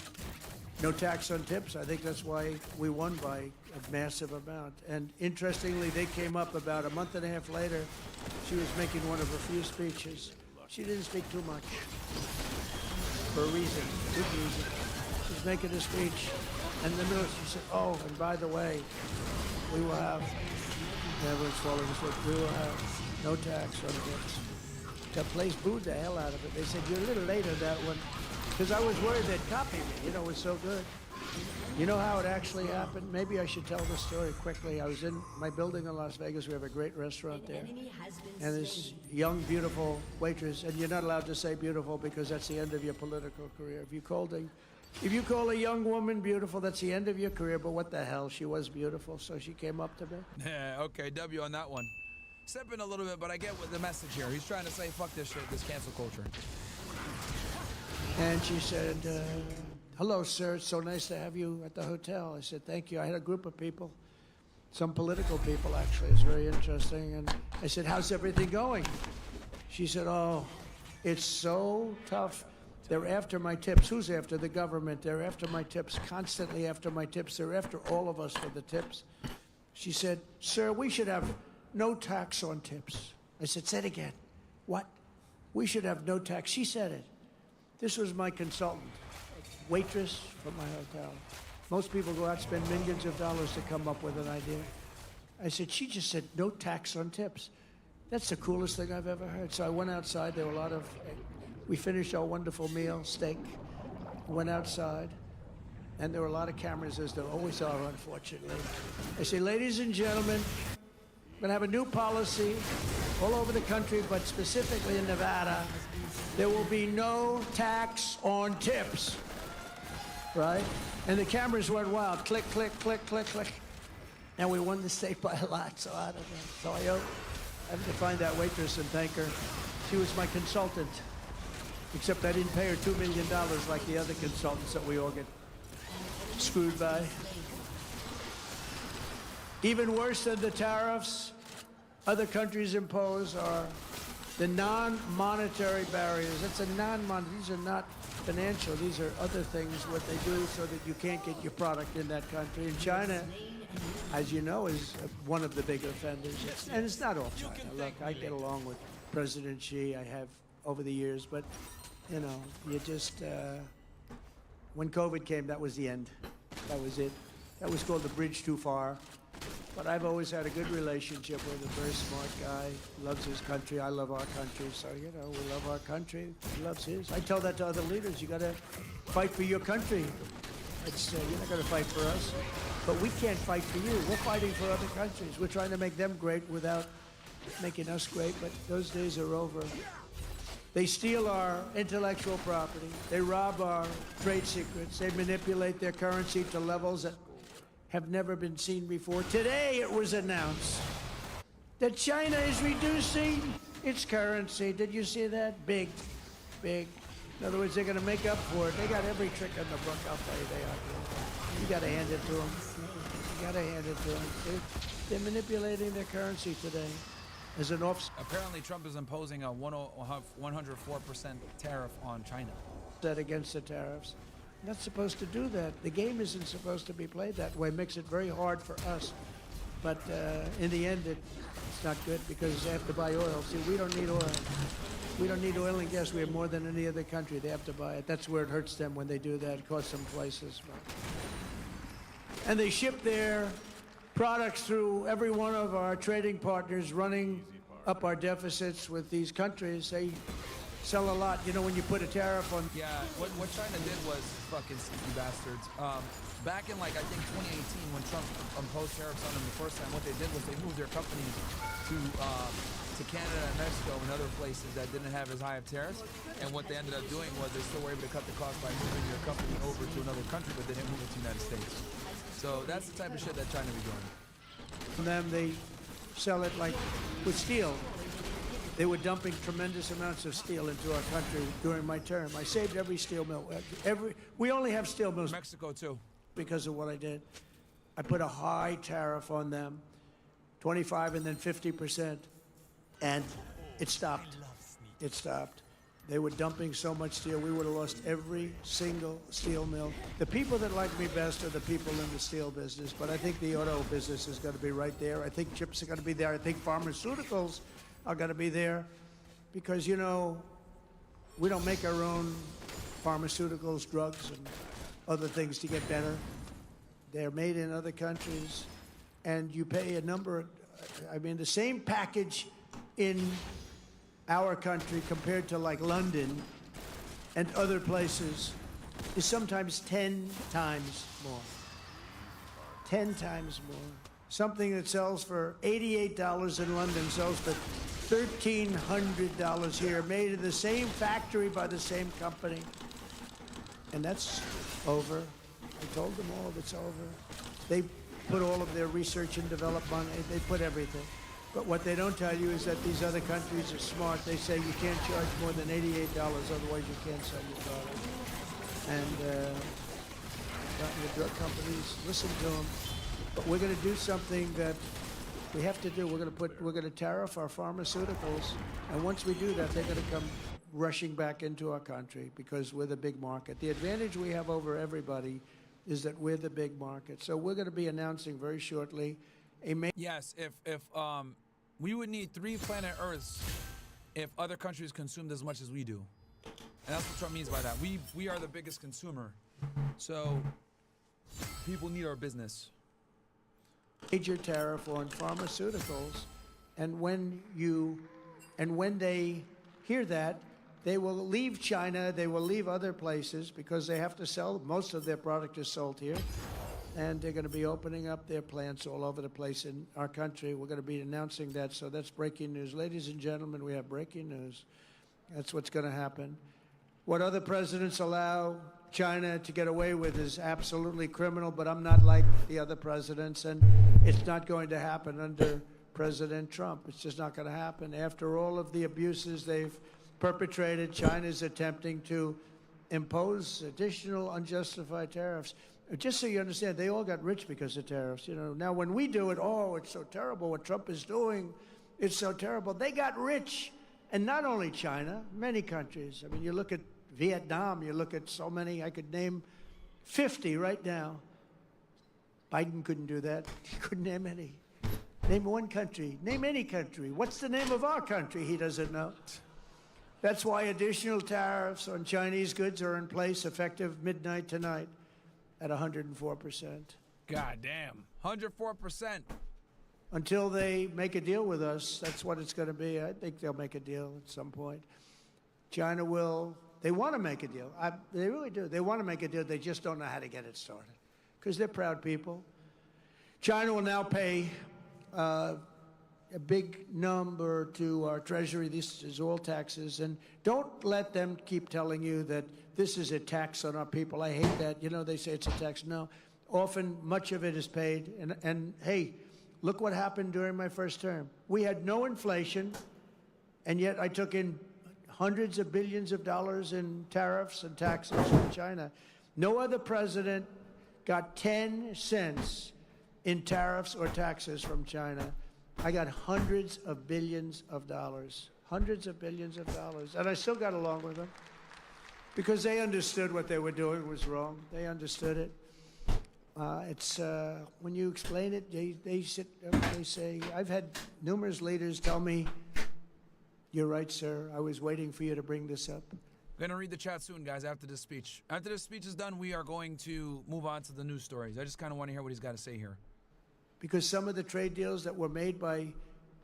no tax on tips, I think that's why we won by a massive amount. And interestingly, they came up about a month and a half later. She was making one of her few speeches. She didn't speak too much for a reason, good reason. She was making a speech, and in the middle she said, oh, and by the way, we will have, everyone's falling asleep, we will have no tax on tips. That place booed the hell out of it. They said, you're a little late on that one. Because I was worried they'd copy me. You know, it was so good. You know how it actually happened? Maybe I should tell the story quickly. I was in my building in Las Vegas. We have a great restaurant there. And this young, beautiful waitress, and you're not allowed to say beautiful because that's the end of your political career. If you call a young woman beautiful, that's the end of your career. But what the hell? She was beautiful, so she came up to me. Yeah, okay, W on that one. Stepping a little bit, but I get what the message here. He's trying to say, fuck this shit, this cancel culture. And she said, hello, sir. It's so nice to have you at the hotel. I said, thank you. I had a group of people, some political people, actually. It's very interesting. And I said, how's everything going? She said, oh, it's so tough. They're after my tips. Who's after? The government. They're after my tips, constantly after my tips. They're after all of us for the tips. She said, sir, we should have no tax on tips. I said, say it again. What? We should have no tax. She said it. This was my consultant, waitress from my hotel. Most people go out and spend millions of dollars to come up with an idea. I said, she just said no tax on tips. That's the coolest thing I've ever heard. So I went outside. There were a lot of, we finished our wonderful meal, steak, went outside, and there were a lot of cameras, as there always are, unfortunately. I say, ladies and gentlemen, we're going to have a new policy all over the country, but specifically in Nevada. There will be no tax on tips, right? And the cameras went wild. Click, click, click, click, click. And we won the state by a lot, so I don't know. So I have to find that waitress and thank her. She was my consultant, except I didn't pay her $2 million like the other consultants that we all get screwed by. Even worse than the tariffs other countries impose are the non-monetary barriers. That's a non-monetary. These are not financial. These are other things, what they do so that you can't get your product in that country. And China, as you know, is one of the big offenders. And it's not all China. Look, I get along with President Xi. I have over the years. But, you know, you just... when COVID came, that was the end. That was it. That was called the bridge too far. But I've always had a good relationship with a very smart guy. He loves his country. I love our country. So, you know, we love our country. He loves his. I tell that to other leaders. You got to fight for your country. It's, you're not going to fight for us. But we can't fight for you. We're fighting for other countries. We're trying to make them great without making us great. But those days are over. They steal our intellectual property. They rob our trade secrets. They manipulate their currency to levels that have never been seen before. Today it was announced that China is reducing its currency. Did you see that? Big, big. In other words, they're going to make up for it. They got every trick in the book. I'll tell you, they are. You got to hand it to them. You got to hand it to them. They're manipulating their currency today as an offset. Apparently, Trump is imposing a 104% tariff on China. Against the tariffs. Not supposed to do that. The game isn't supposed to be played that way. It makes it very hard for us. But in the end, it's not good because they have to buy oil. See, we don't need oil. We don't need oil and gas. We have more than any other country. They have to buy it. That's where it hurts them when they do that. It costs them places. And they ship their products through every one of our trading partners, running up our deficits with these countries. They sell a lot. You know, when you put a tariff on... Yeah, what China did was fucking sneaky bastards. Back in, like, I think 2018, when Trump imposed tariffs on them the first time, what they did was they moved their companies to Canada and Mexico and other places that didn't have as high of tariffs. And what they ended up doing was they still were able to cut the cost by moving their company over to another country, but they didn't move it to the United States. So that's the type of shit that China be doing. From them, they sell it like with steel. They were dumping tremendous amounts of steel into our country during my term. I saved every steel mill. We only have steel mills. Mexico, too. Because of what I did. I put a high tariff on them, 25 and then 50%, and it stopped. It stopped. They were dumping so much steel, we would have lost every single steel mill. The people that like me best are the people in the steel business, but I think the auto business is going to be right there. I think chips are going to be there. I think pharmaceuticals are going to be there because, you know, we don't make our own pharmaceuticals, drugs, and other things to get better. They're made in other countries, and you pay a number. I mean, the same package in our country compared to like London and other places is sometimes 10 times more. 10 times more. Something that sells for $88 in London sells for $1,300 here, made in the same factory by the same company. And that's over. I told them all it's over. They put all of their research and development, they put everything. But what they don't tell you is that these other countries are smart. They say you can't charge more than $88, otherwise you can't sell your product. And the drug companies, listen to them. But we're going to do something that we have to do. We're going to tariff our pharmaceuticals, and once we do that, they're going to come rushing back into our country because we're the big market. The advantage we have over everybody is that we're the big market. So we're going to be announcing very shortly a Yes, if we would need 3 planet Earths if other countries consumed as much as we do. And that's what Trump means by that. We are the biggest consumer. So people need our business. major tariff on pharmaceuticals, and when they hear that, they will leave China, they will leave other places because they have to sell. Most of their product is sold here, and they're going to be opening up their plants all over the place in our country. We're going to be announcing that, so that's breaking news. Ladies and gentlemen, we have breaking news. That's what's going to happen. What other presidents allow China to get away with is absolutely criminal, but I'm not like the other presidents, and it's not going to happen under President Trump. It's just not going to happen. After all of the abuses they've perpetrated, China's attempting to impose additional unjustified tariffs. Just so you understand, they all got rich because of tariffs. You know, now when we do it, oh, it's so terrible what Trump is doing. It's so terrible. They got rich. And not only China, many countries. I mean, you look at Vietnam, you look at so many, I could name 50 right now. Biden couldn't do that. He couldn't name any. Name one country. Name any country. What's the name of our country? He doesn't know. That's why additional tariffs on Chinese goods are in place effective midnight tonight at 104%. God damn. 104%. Until they make a deal with us, that's what it's going to be. I think they'll make a deal at some point. China will. They want to make a deal. They really do. They want to make a deal. They just don't know how to get it started because they're proud people. China will now pay a big number to our Treasury. This is all taxes. And don't let them keep telling you that this is a tax on our people. I hate that. You know, they say it's a tax. No. Often, much of it is paid. And hey, look what happened during my first term. We had no inflation, and yet I took in hundreds of billions of dollars in tariffs and taxes from China. No other president got 10 cents in tariffs or taxes from China. I got hundreds of billions of dollars. Hundreds of billions of dollars. And I still got along with them because they understood what they were doing was wrong. They understood it. It's when you explain it, they say, I've had numerous leaders tell me, you're right, sir. I was waiting for you to bring this up. I'm going to read the chat soon, guys, after this speech. After this speech is done, we are going to move on to the news stories. I just kind of want to hear what he's got to say here. Because some of the trade deals that were made by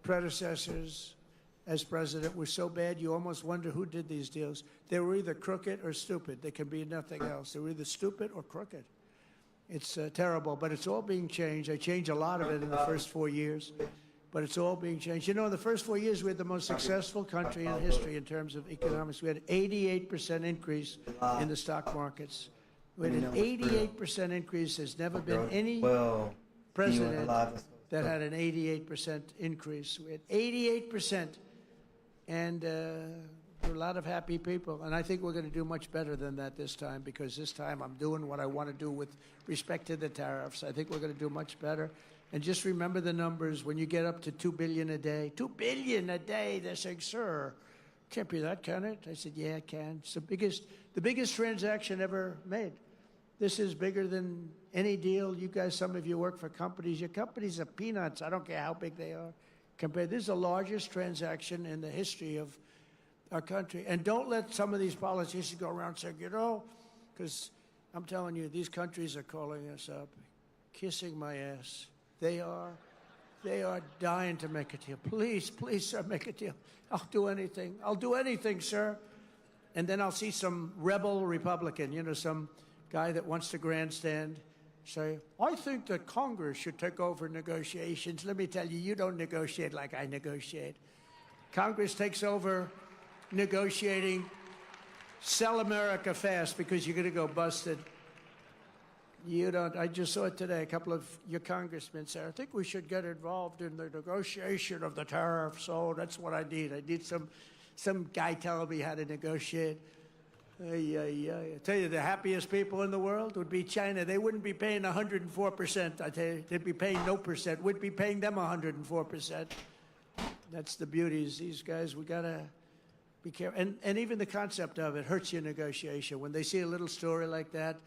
predecessors as president were so bad, you almost wonder who did these deals. They were either crooked or stupid. They can be nothing else. They were either stupid or crooked. It's terrible, but it's all being changed. I changed a lot of it in the first 4 years, but it's all being changed. You know, in the first 4 years, we had the most successful country in history in terms of economics. We had an 88% increase in the stock markets. We had an 88% increase. There's never been any president that had an 88% increase. We had 88%, and there are a lot of happy people. And I think we're going to do much better than that this time, because this time I'm doing what I want to do with respect to the tariffs. I think we're going to do much better. And just remember the numbers. When you get up to $2 billion a day, $2 billion a day, they're saying, sir, can't be that, can it? I said, yeah, it can. It's the biggest transaction ever made. This is bigger than any deal. You guys, some of you work for companies. Your companies are peanuts. I don't care how big they are. This is the largest transaction in the history of our country. And don't let some of these politicians go around saying, you know, because I'm telling you, these countries are calling us up, kissing my ass. They are dying to make a deal. Please, please, sir, make a deal. I'll do anything. I'll do anything, sir. And then I'll see some rebel Republican, you know, some guy that wants to grandstand, say, I think that Congress should take over negotiations. Let me tell you, you don't negotiate like I negotiate. Congress takes over negotiating. Sell America fast, because you're going to go busted. You don't. I just saw it today. A couple of your congressmen said, I think we should get involved in the negotiation of the tariffs. Oh, that's what I need. I need some guy telling me how to negotiate. I tell you, the happiest people in the world would be China. They wouldn't be paying 104%. I tell you, they'd be paying no percent. We'd be paying them 104%. That's the beauties. These guys, we gotta Be careful. And even the concept of it hurts your negotiation. When they see a little story like that,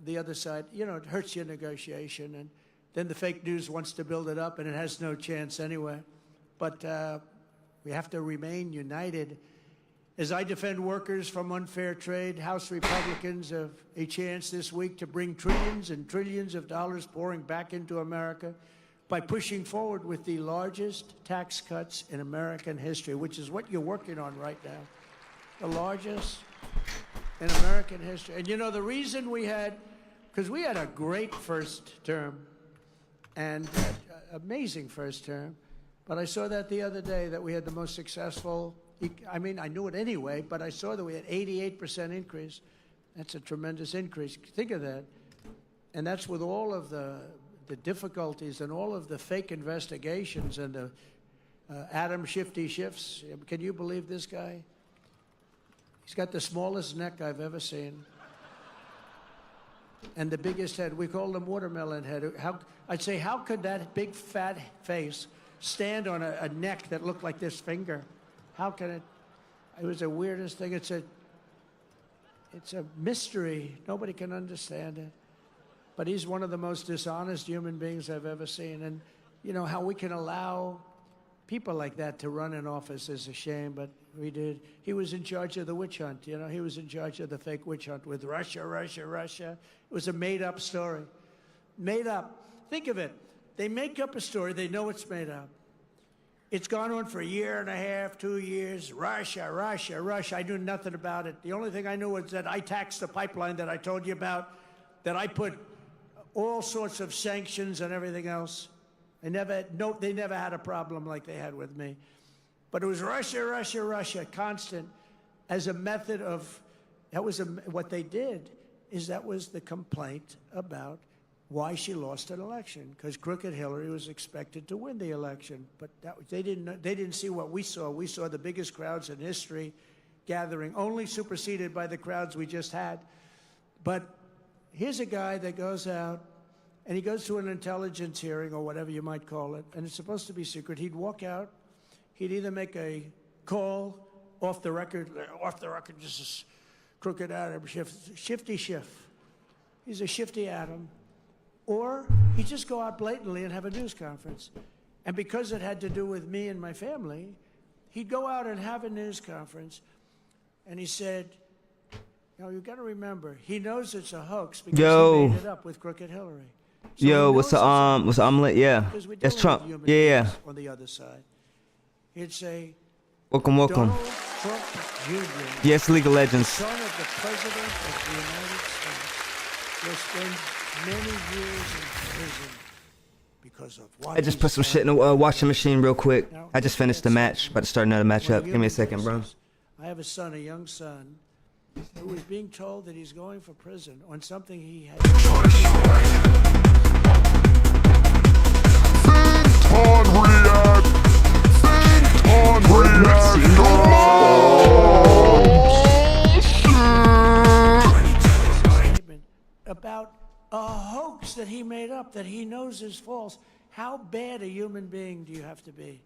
the other side, you know, it hurts your negotiation. And then the fake news wants to build it up, and it has no chance anyway. But we have to remain united. As I defend workers from unfair trade, House Republicans have a chance this week to bring trillions and trillions of dollars pouring back into America by pushing forward with the largest tax cuts in American history, which is what you're working on right now. The largest in American history. And you know, the reason we had, because we had a great first term, and amazing first term, but I saw that the other day that we had the most successful, I mean, I knew it anyway, but I saw that we had 88% increase. That's a tremendous increase. Think of that. And that's with all of the difficulties and all of the fake investigations and the Adam Shifty Shifts. Can you believe this guy? He's got the smallest neck I've ever seen. And the biggest head. We call him watermelon head. I'd say, how could that big fat face stand on a neck that looked like this finger? How can it? It was the weirdest thing. It's a mystery. Nobody can understand it. But he's one of the most dishonest human beings I've ever seen. And, you know, how we can allow people like that to run an office is a shame, but we did. He was in charge of the witch hunt, you know. He was in charge of the fake witch hunt with Russia, Russia, Russia. It was a made-up story. Made up. Think of it. They make up a story. They know it's made up. It's gone on for a year and a half, 2 years. Russia, Russia, Russia. I knew nothing about it. The only thing I knew was that I taxed the pipeline that I told you about, that I put all sorts of sanctions and everything else. They never had a problem like they had with me. But it was Russia, Russia, Russia, constant, as a method of, what they did is that was the complaint about why she lost an election, because crooked Hillary was expected to win the election. But they didn't see what we saw. We saw the biggest crowds in history gathering, only superseded by the crowds we just had. But here's a guy that goes out, and he goes to an intelligence hearing, or whatever you might call it, and it's supposed to be secret. He'd walk out. He'd either make a call off the record, just a crooked Adam, shifty Schiff. He's a shifty Adam. Or he'd just go out blatantly and have a news conference. And because it had to do with me and my family, he'd go out and have a news conference, and he said, you know, you've got to remember, he knows it's a hoax because he made it up with crooked Hillary. So what's the omelet? Yeah, that's Trump. Yeah. On the other side, he'd say, welcome. Donald Trump Jr. Yes, League of Legends. Son of the President of the United States will spend many years in prison because of what I just put some shit in the washing machine real quick. I just finished the match. About to start another matchup. Give me a second, bro. I have a son, a young son, who is being told that he's going for prison on something he had. About a hoax that he made up that he knows is false. How bad a human being do you have to be?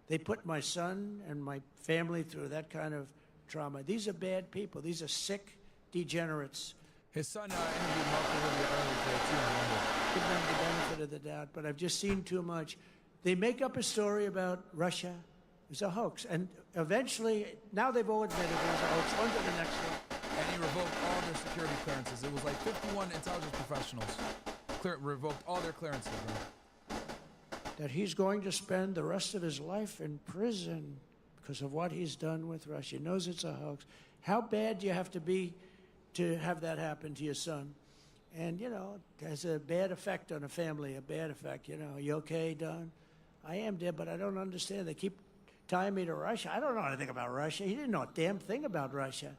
They put my son and my family through that kind of trauma. These are bad people. These are sick degenerates. His son interviewed Mark earlier today, too. Give them the benefit of the doubt, but I've just seen too much. They make up a story about Russia. It's a hoax. And eventually, now they've all admitted it was a hoax. On to the next one. And he revoked all their security clearances. It was like 51 intelligence professionals revoked all their clearances, bro. That he's going to spend the rest of his life in prison because of what he's done with Russia. He knows it's a hoax. How bad do you have to be to have that happen to your son? And, you know, it has a bad effect on a family, a bad effect. You know, you okay, Don? I am dead, but I don't understand. They keep tying me to Russia. I don't know anything about Russia. He didn't know a damn thing about Russia.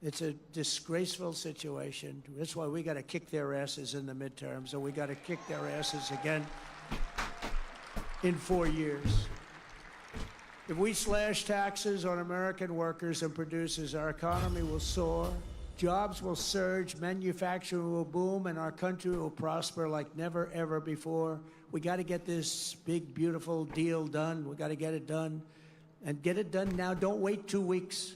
It's a disgraceful situation. That's why we got to kick their asses in the midterms, and we got to kick their asses again in 4 years. If we slash taxes on American workers and producers, our economy will soar, jobs will surge, manufacturing will boom, and our country will prosper like never, ever before. We got to get this big, beautiful deal done. We got to get it done. and get it done now. Don't wait 2 weeks.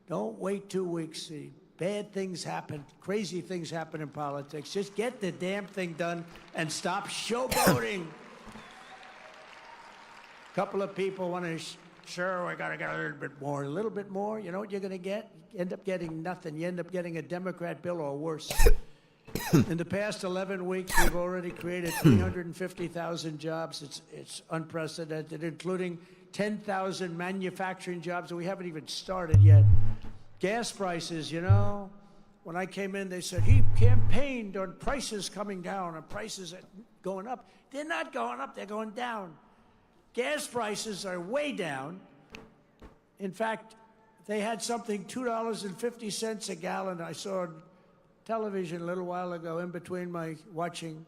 Don't wait 2 weeks. See, bad things happen. Crazy things happen in politics. Just get the damn thing done and stop showboating. A couple of people want to, sure, we got to get a little bit more. A little bit more. You know what you're going to get? You end up getting nothing. You end up getting a Democrat bill or worse. In the past 11 weeks, we've already created 350,000 jobs. It's unprecedented, including 10,000 manufacturing jobs that we haven't even started yet. Gas prices, you know, when I came in, they said he campaigned on prices coming down and prices going up. They're not going up, they're going down. Gas prices are way down. In fact, they had something $2.50 a gallon. I saw on television a little while ago in between watching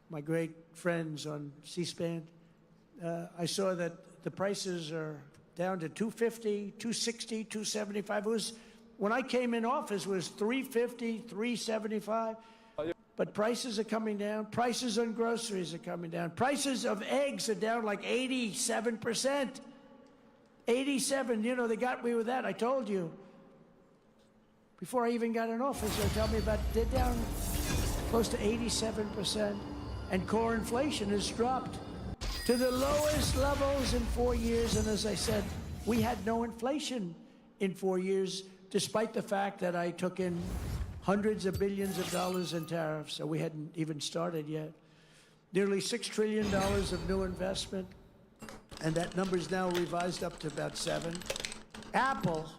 my great friends on C-SPAN. I saw that the prices are down to $2.50, $2.60, $2.75. When I came in office, it was $3.50, $3.75. But prices are coming down. Prices on groceries are coming down. Prices of eggs are down like 87%. 87, you know, they got me with that. I told you. Before I even got in office, they told me they're down close to 87%. And core inflation has dropped to the lowest levels in 4 years. And as I said, we had no inflation in 4 years, despite the fact that I took in hundreds of billions of dollars in tariffs. So we hadn't even started yet. Nearly $6 trillion of new investment. And that number is now revised up to about 7. Apple,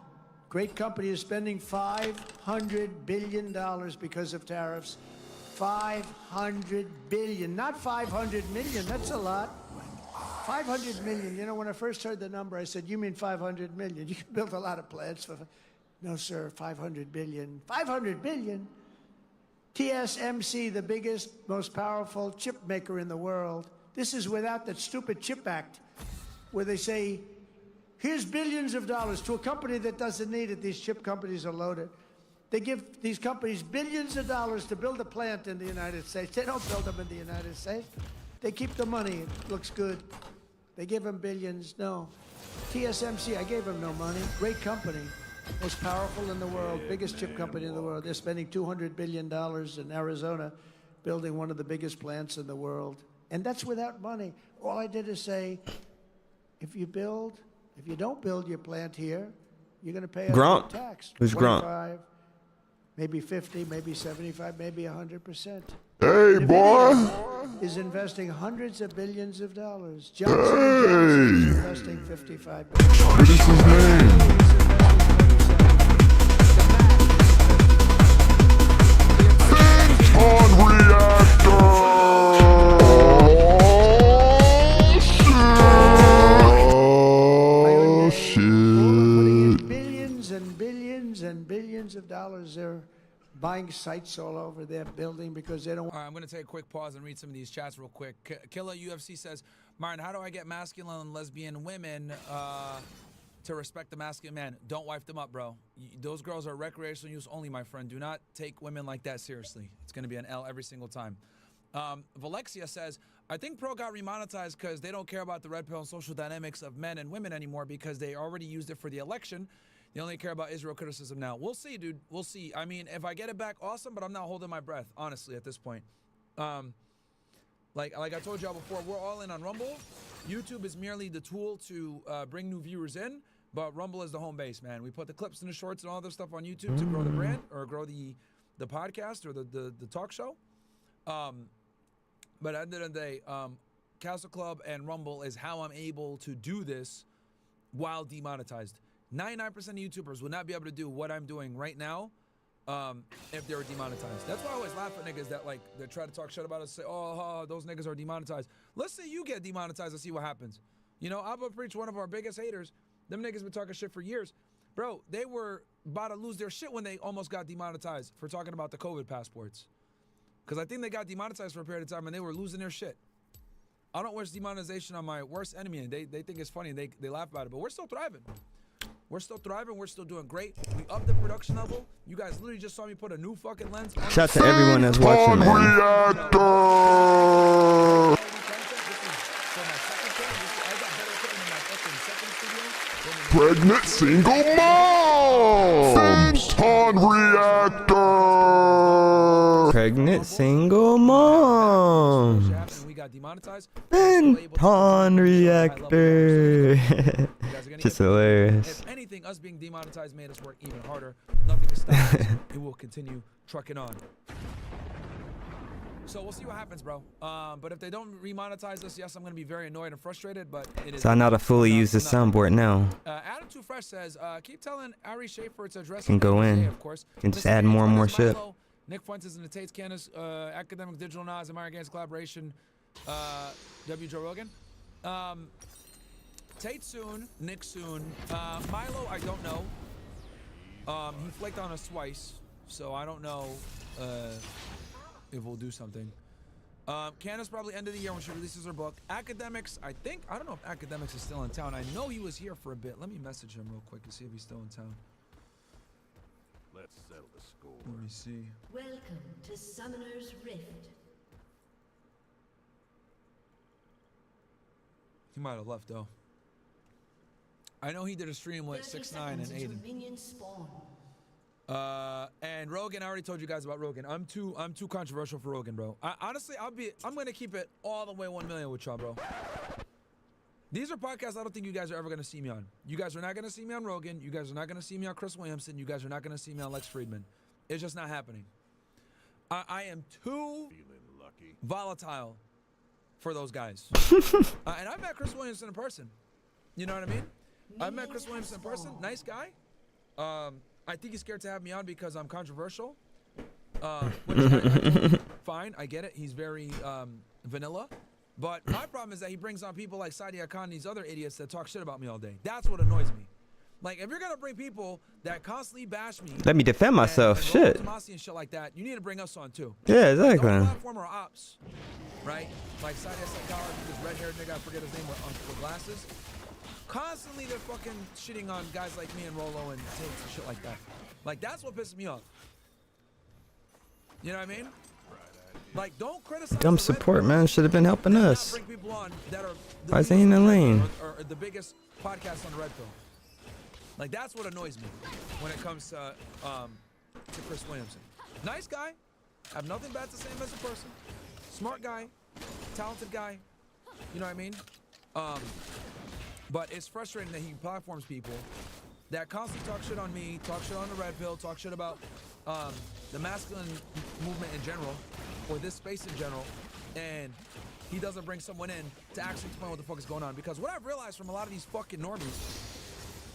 great company, is spending $500 billion because of tariffs. $500 billion, not 500 million. That's a lot. 500 million. You know, when I first heard the number, I said, "You mean 500 million? You can build a lot of plants for." No, sir. 500 billion. 500 billion. TSMC, the biggest, most powerful chip maker in the world. This is without that stupid CHIP Act, where they say, "Here's billions of dollars to a company that doesn't need it." These chip companies are loaded. They give these companies billions of dollars to build a plant in the United States. They don't build them in the United States. They keep the money. It looks good. They give them billions. No. TSMC, I gave them no money. Great company. Most powerful in the world. Biggest chip company in the world. They're spending $200 billion in Arizona building one of the biggest plants in the world. And that's without money. All I did is say, if you don't build your plant here, you're going to pay a tax. Who's Grunt? Maybe 50, maybe 75, maybe 100%. Hey, boy. Is investing hundreds of billions of dollars. Johnson is investing $55 billion. What is his name? On reactor. Oh, shit. Putting in billions and billions and billions of dollars. They're buying sites all over their building because they don't want. All right, I'm going to take a quick pause and read some of these chats real quick. Killer UFC says, Martin, how do I get masculine and lesbian women to respect the masculine man? Don't wife them up, bro. Those girls are recreational use only, my friend. Do not take women like that seriously. It's going to be an L every single time. Valexia says, I think Pro got remonetized because they don't care about the red pill and social dynamics of men and women anymore because they already used it for the election. They only care about Israel criticism now. We'll see, dude. We'll see. I mean, if I get it back, awesome, but I'm not holding my breath, honestly, at this point. Like I told y'all before, we're all in on Rumble. YouTube is merely the tool to bring new viewers in, but Rumble is the home base, man. We put the clips and the shorts and all this stuff on YouTube to grow the brand or grow the podcast or the talk show. But at the end of the day, Castle Club and Rumble is how I'm able to do this while demonetized. 99% of YouTubers would not be able to do what I'm doing right now if they were demonetized. That's why I always laugh at niggas that that try to talk shit about us, say, oh, those niggas are demonetized. Let's say you get demonetized and see what happens. You know, Abba Preach, one of our biggest haters, them niggas been talking shit for years. Bro, they were about to lose their shit when they almost got demonetized for talking about the COVID passports. Because I think they got demonetized for a period of time and they were losing their shit. I don't wish demonetization on my worst enemy, and they think it's funny and they laugh about it, but we're still thriving. We're still thriving. We're still doing great. We upped the production level. You guys literally just saw me put a new fucking lens on. Shout out to everyone that's watching, man. Pregnant single mom! Photon reactor! Pregnant single mom. We got demonetized. Photon reactor. Just hilarious. If anything, us being demonetized made us work even harder. Nothing can stop us. It will continue trucking on. So we'll see what happens, bro. But if they don't remonetize us, yes, I'm gonna be very annoyed and frustrated. But it is. So I know how to fully use the soundboard now. Adam Too Fresh says, keep telling Ari Schaefer to address. Can go in. Of course. And just add more and more shit. Nick Fuentes and the Tate's Canis, Academic Digital Nas, American Games Collaboration, W. Joe Rogan. Tate soon, Nick soon. Milo, I don't know. He flaked on us twice, so I don't know if we'll do something. Candace probably end of the year when she releases her book. Academics, I don't know if Academics is still in town. I know he was here for a bit. Let me message him real quick to see if he's still in town. Let's settle the score. Let me see. Welcome to Summoner's Rift. He might have left though. I know he did a stream with 6ix9ine and Aiden. Minion spawn. And Rogan, I already told you guys about Rogan. I'm too controversial for Rogan, bro. Honestly, I'm gonna keep it all the way 1 million with y'all, bro. These are podcasts I don't think you guys are ever gonna see me on. You guys are not gonna see me on Rogan. You guys are not gonna see me on Chris Williamson. You guys are not gonna see me on Lex Friedman. It's just not happening. I am too volatile for those guys. And I've met Chris Williamson in person. You know what I mean? I've met Chris Williamson in person. Nice guy. I think he's scared to have me on because I'm controversial. Which fine, I get it. He's very vanilla. But my problem is that he brings on people like Sadia Khan and these other idiots that talk shit about me all day. That's what annoys me. Like, if you're gonna bring people that constantly bash me, let me defend myself. and shit. and shit like that, you need to bring us on too. Yeah, exactly. Like, platform or ops, right? Like Sadia Sakar, this red-haired nigga, I forget his name, with glasses. Constantly, they're fucking shitting on guys like me and Rolo and Tate and shit like that. Like, that's what pisses me off. You know what I mean? Like, don't criticize. Dumb support, man. Should have been helping us. Bring people on that are Why is he in the lane? or the biggest podcast on the Red Pill. Like, that's what annoys me when it comes to Chris Williamson. Nice guy. I have nothing bad to say him as a person. Smart guy. Talented guy. You know what I mean? But it's frustrating that he platforms people that constantly talk shit on me, talk shit on the Red Pill, talk shit about the masculine movement in general, or this space in general, and he doesn't bring someone in to actually explain what the fuck is going on. Because what I've realized from a lot of these fucking normies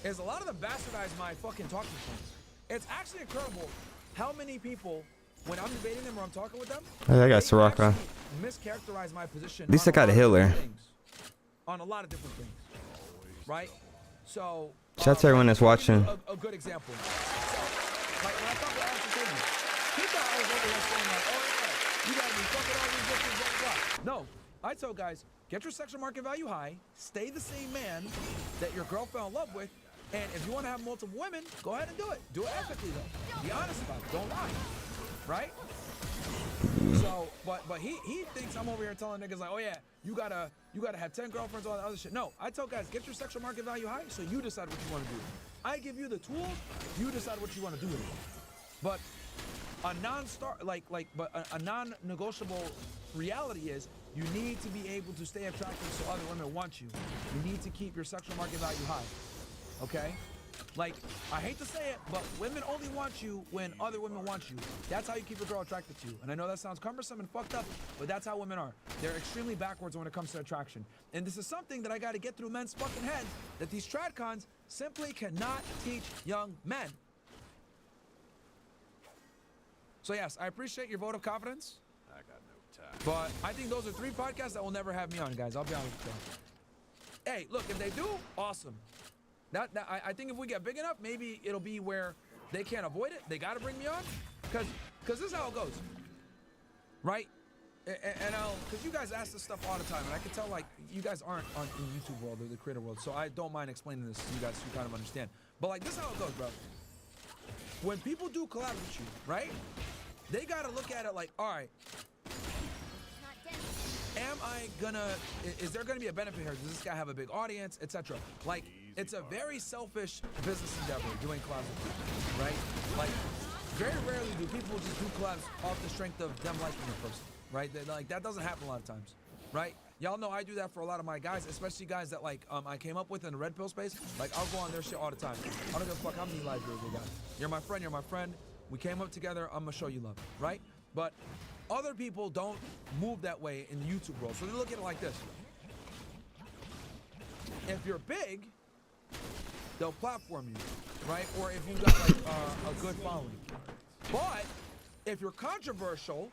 is a lot of them bastardize my fucking talking points. It's actually incredible how many people, when I'm debating them or I'm talking with them, I got Soraka. mischaracterize my position. At least I got a healer. On a lot of different things, right? So shout out to everyone that's watching. A good example. So, like when I talk about Ashton Tatum, he thought I was over here saying like, oh yeah, you gotta be fucking all these bitches, blah, blah, blah. No, I tell guys, get your sexual market value high, stay the same man that your girl fell in love with, and if you want to have multiple women, go ahead and do it. Do it ethically though. Be honest about it. Don't lie, right? So, but he thinks I'm over here telling niggas like, oh yeah, you gotta have 10 girlfriends, all that other shit. No, I tell guys, get your sexual market value high, so you decide what you want to do. I give you the tools, you decide what you want to do with it. But a a non-negotiable reality is you need to be able to stay attractive so other women want you. You need to keep your sexual market value high. Okay? Like, I hate to say it, but women only want you when other women want you. That's how you keep a girl attracted to you. And I know that sounds cumbersome and fucked up, but that's how women are. They're extremely backwards when it comes to attraction. And this is something that I gotta get through men's fucking heads, that these tradcons simply cannot teach young men. So yes, I appreciate your vote of confidence. I got no time. But I think those are 3 podcasts that will never have me on, guys. I'll be honest with you. Hey, look, if they do, awesome. I think if we get big enough, maybe it'll be where they can't avoid it. They gotta bring me on, because this is how it goes, right? And because you guys ask this stuff all the time, and I can tell like you guys aren't in the YouTube world or the creator world, so I don't mind explaining this to you guys so you kind of understand. But like this is how it goes, bro. When people do collab with you, right? They gotta look at it like, all right, am am I gonna? Is there gonna be a benefit here? Does this guy have a big audience, etc.? Like, it's a very selfish business endeavor doing collabs with people, right? Like, very rarely do people just do collabs off the strength of them liking the person, right? Like, that doesn't happen a lot of times, right? Y'all know I do that for a lot of my guys, especially guys that like I came up with in the red pill space. Like, I'll go on their shit all the time. I don't give a fuck how many live viewers they got. You're my friend. You're my friend. We came up together. I'm gonna show you love, right? But other people don't move that way in the YouTube world, so they look at it like this. If you're big, they'll platform you, right? Or if you've got like a good following. But if you're controversial,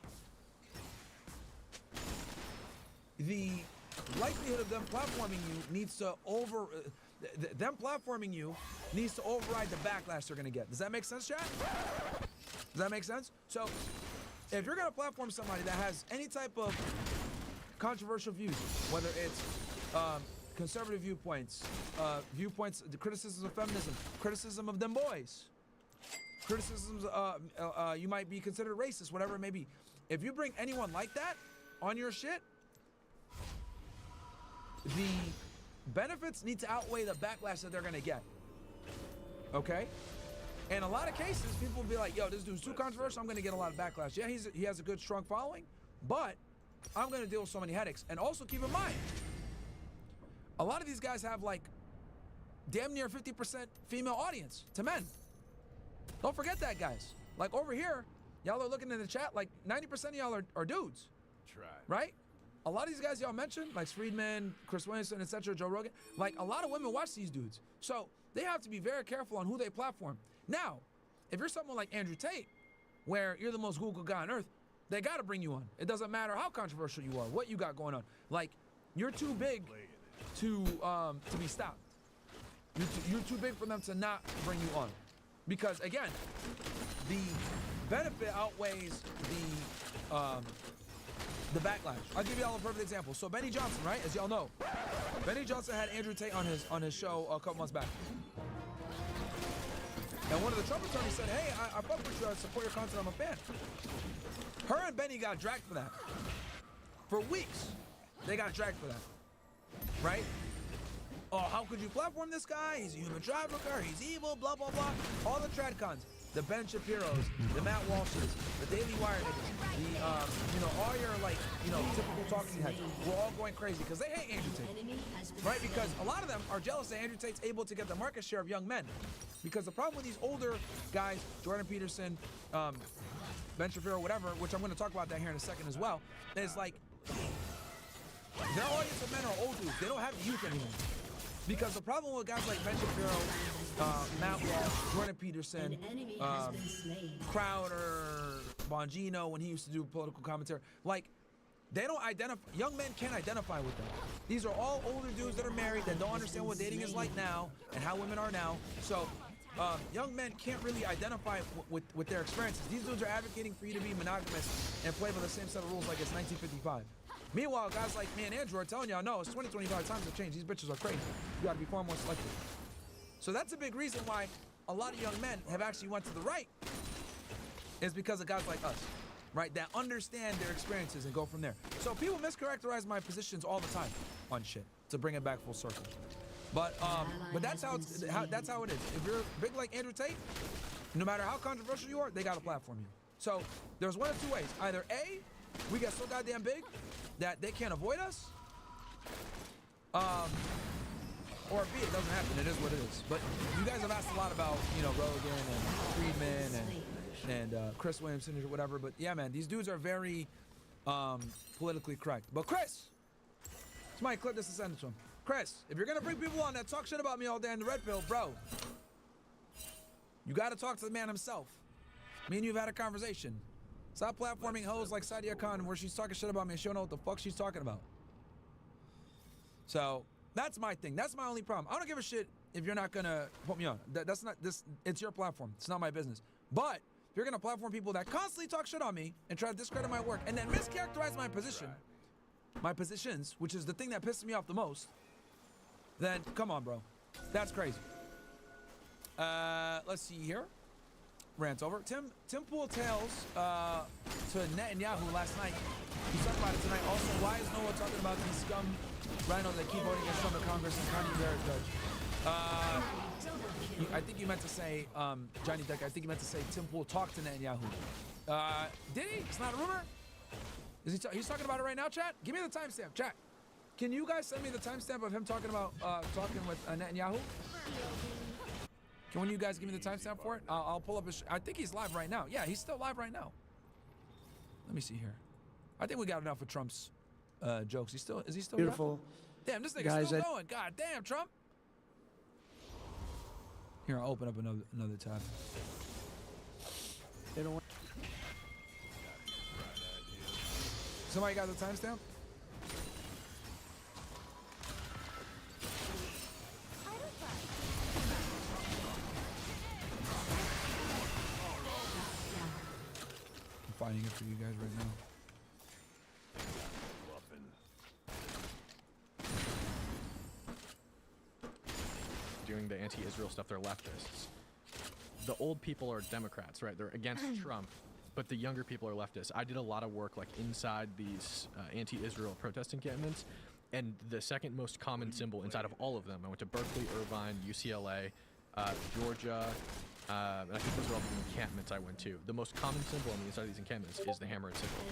the likelihood of them platforming you needs to override the backlash they're gonna get. Does that make sense, chat? Does that make sense? So, if you're gonna platform somebody that has any type of controversial views, whether it's conservative viewpoints, the criticisms of feminism, criticism of them boys, criticisms, you might be considered racist, whatever it may be. If you bring anyone like that on your shit, the benefits need to outweigh the backlash that they're gonna get. Okay? In a lot of cases, people will be like, yo, this dude's too controversial, I'm gonna get a lot of backlash. Yeah, he has a good, strong following, but I'm gonna deal with so many headaches. And also keep in mind, a lot of these guys have like damn near 50% female audience to men. Don't forget that, guys. Like over here, y'all are looking in the chat, like 90% of y'all are dudes. Try. Right? A lot of these guys y'all mentioned, like Friedman, Chris Williamson, etc., Joe Rogan, like a lot of women watch these dudes. So they have to be very careful on who they platform. Now, if you're someone like Andrew Tate, where you're the most Google guy on earth, they gotta bring you on. It doesn't matter how controversial you are, what you got going on. Like, you're too big to be stopped. You're too big for them to not bring you on. Because again, the benefit outweighs the backlash. I'll give y'all a perfect example. So Benny Johnson, right? As y'all know, Benny Johnson had Andrew Tate on his show a couple months back. And one of the Trump attorneys said, hey, I fuck with you, I support your content, I'm a fan. Her and Benny got dragged for that. For weeks, they got dragged for that. Right? Oh, how could you platform this guy? He's a human trafficker, he's evil, blah, blah, blah. All the tradcons, the Ben Shapiro's, the Matt Walsh's, the Daily Wire niggas, all your, like, typical talking heads, we're all going crazy because they hate Andrew Tate. Right? Because a lot of them are jealous that Andrew Tate's able to get the market share of young men. Because the problem with these older guys, Jordan Peterson, Ben Shapiro, whatever, which I'm going to talk about that here in a second as well, is like, their audience of men are old dudes. They don't have the youth anymore. Because the problem with guys like Ben Shapiro, Matt Walsh, Jordan Peterson, Crowder, Bongino, when he used to do political commentary, like, they don't identify, young men can't identify with them. These are all older dudes that are married that don't understand what dating is like now and how women are now. So young men can't really identify with their experiences. These dudes are advocating for you to be monogamous and play by the same set of rules like it's 1955. Meanwhile, guys like me and Andrew are telling y'all, no, it's 2025, times have changed. These bitches are crazy. You gotta be far more selective. So that's a big reason why a lot of young men have actually went to the right, is because of guys like us, right? That understand their experiences and go from there. So people mischaracterize my positions all the time on shit, to bring it back full circle. But that's how it is. If you're big like Andrew Tate, no matter how controversial you are, they gotta platform you. So there's one of two ways. Either A, we get so goddamn big that they can't avoid us, or B, it doesn't happen. It is what it is. But you guys have asked a lot about, Rogan and Friedman and Chris Williamson or whatever. But yeah, man, these dudes are very politically correct. But Chris, somebody clip this and send it to him. Chris, if you're gonna bring people on that talk shit about me all day in the red pill, bro, you gotta talk to the man himself. Me and you have had a conversation. Stop platforming hoes like Sadia Khan where she's talking shit about me and she don't know what the fuck she's talking about. So that's my thing. That's my only problem. I don't give a shit if you're not gonna put me on. That's not this. It's your platform. It's not my business. But if you're gonna platform people that constantly talk shit on me and try to discredit my work and then mischaracterize my position, my positions, which is the thing that pisses me off the most, then come on, bro. That's crazy. Let's see here. rant over. Tim pulled tails to Netanyahu last night. He's talking about it tonight. Also, why is no one talking about these scum rhinos that keep voting against Trump in Congress and Kanye Barrett judge? I think you meant to say, Johnny Deck, I think you meant to say Tim Pool talked to Netanyahu. Did he? It's not a rumor? Is he's talking about it right now, chat? Give me the timestamp, chat. Can you guys send me the timestamp of him talking about talking with Netanyahu? Can one of you guys give me the timestamp for it? I'll pull up his. I think he's live right now. Yeah, he's still live right now. Let me see here. I think we got enough of Trump's jokes. Is he still Beautiful. Damn, this nigga's Guys, still going. God damn, Trump. Here, I'll open up another tab. They don't want. Somebody got the timestamp? I'm finding it for you guys right now. Doing the anti-Israel stuff, they're leftists. The old people are Democrats, right? They're against Trump, but the younger people are leftists. I did a lot of work like inside these anti-Israel protest encampments, and the second most common symbol inside of all of them, I went to Berkeley, Irvine, UCLA, Georgia, and I think those are all the encampments I went to. The most common symbol on the inside of these encampments is the hammer and sickle,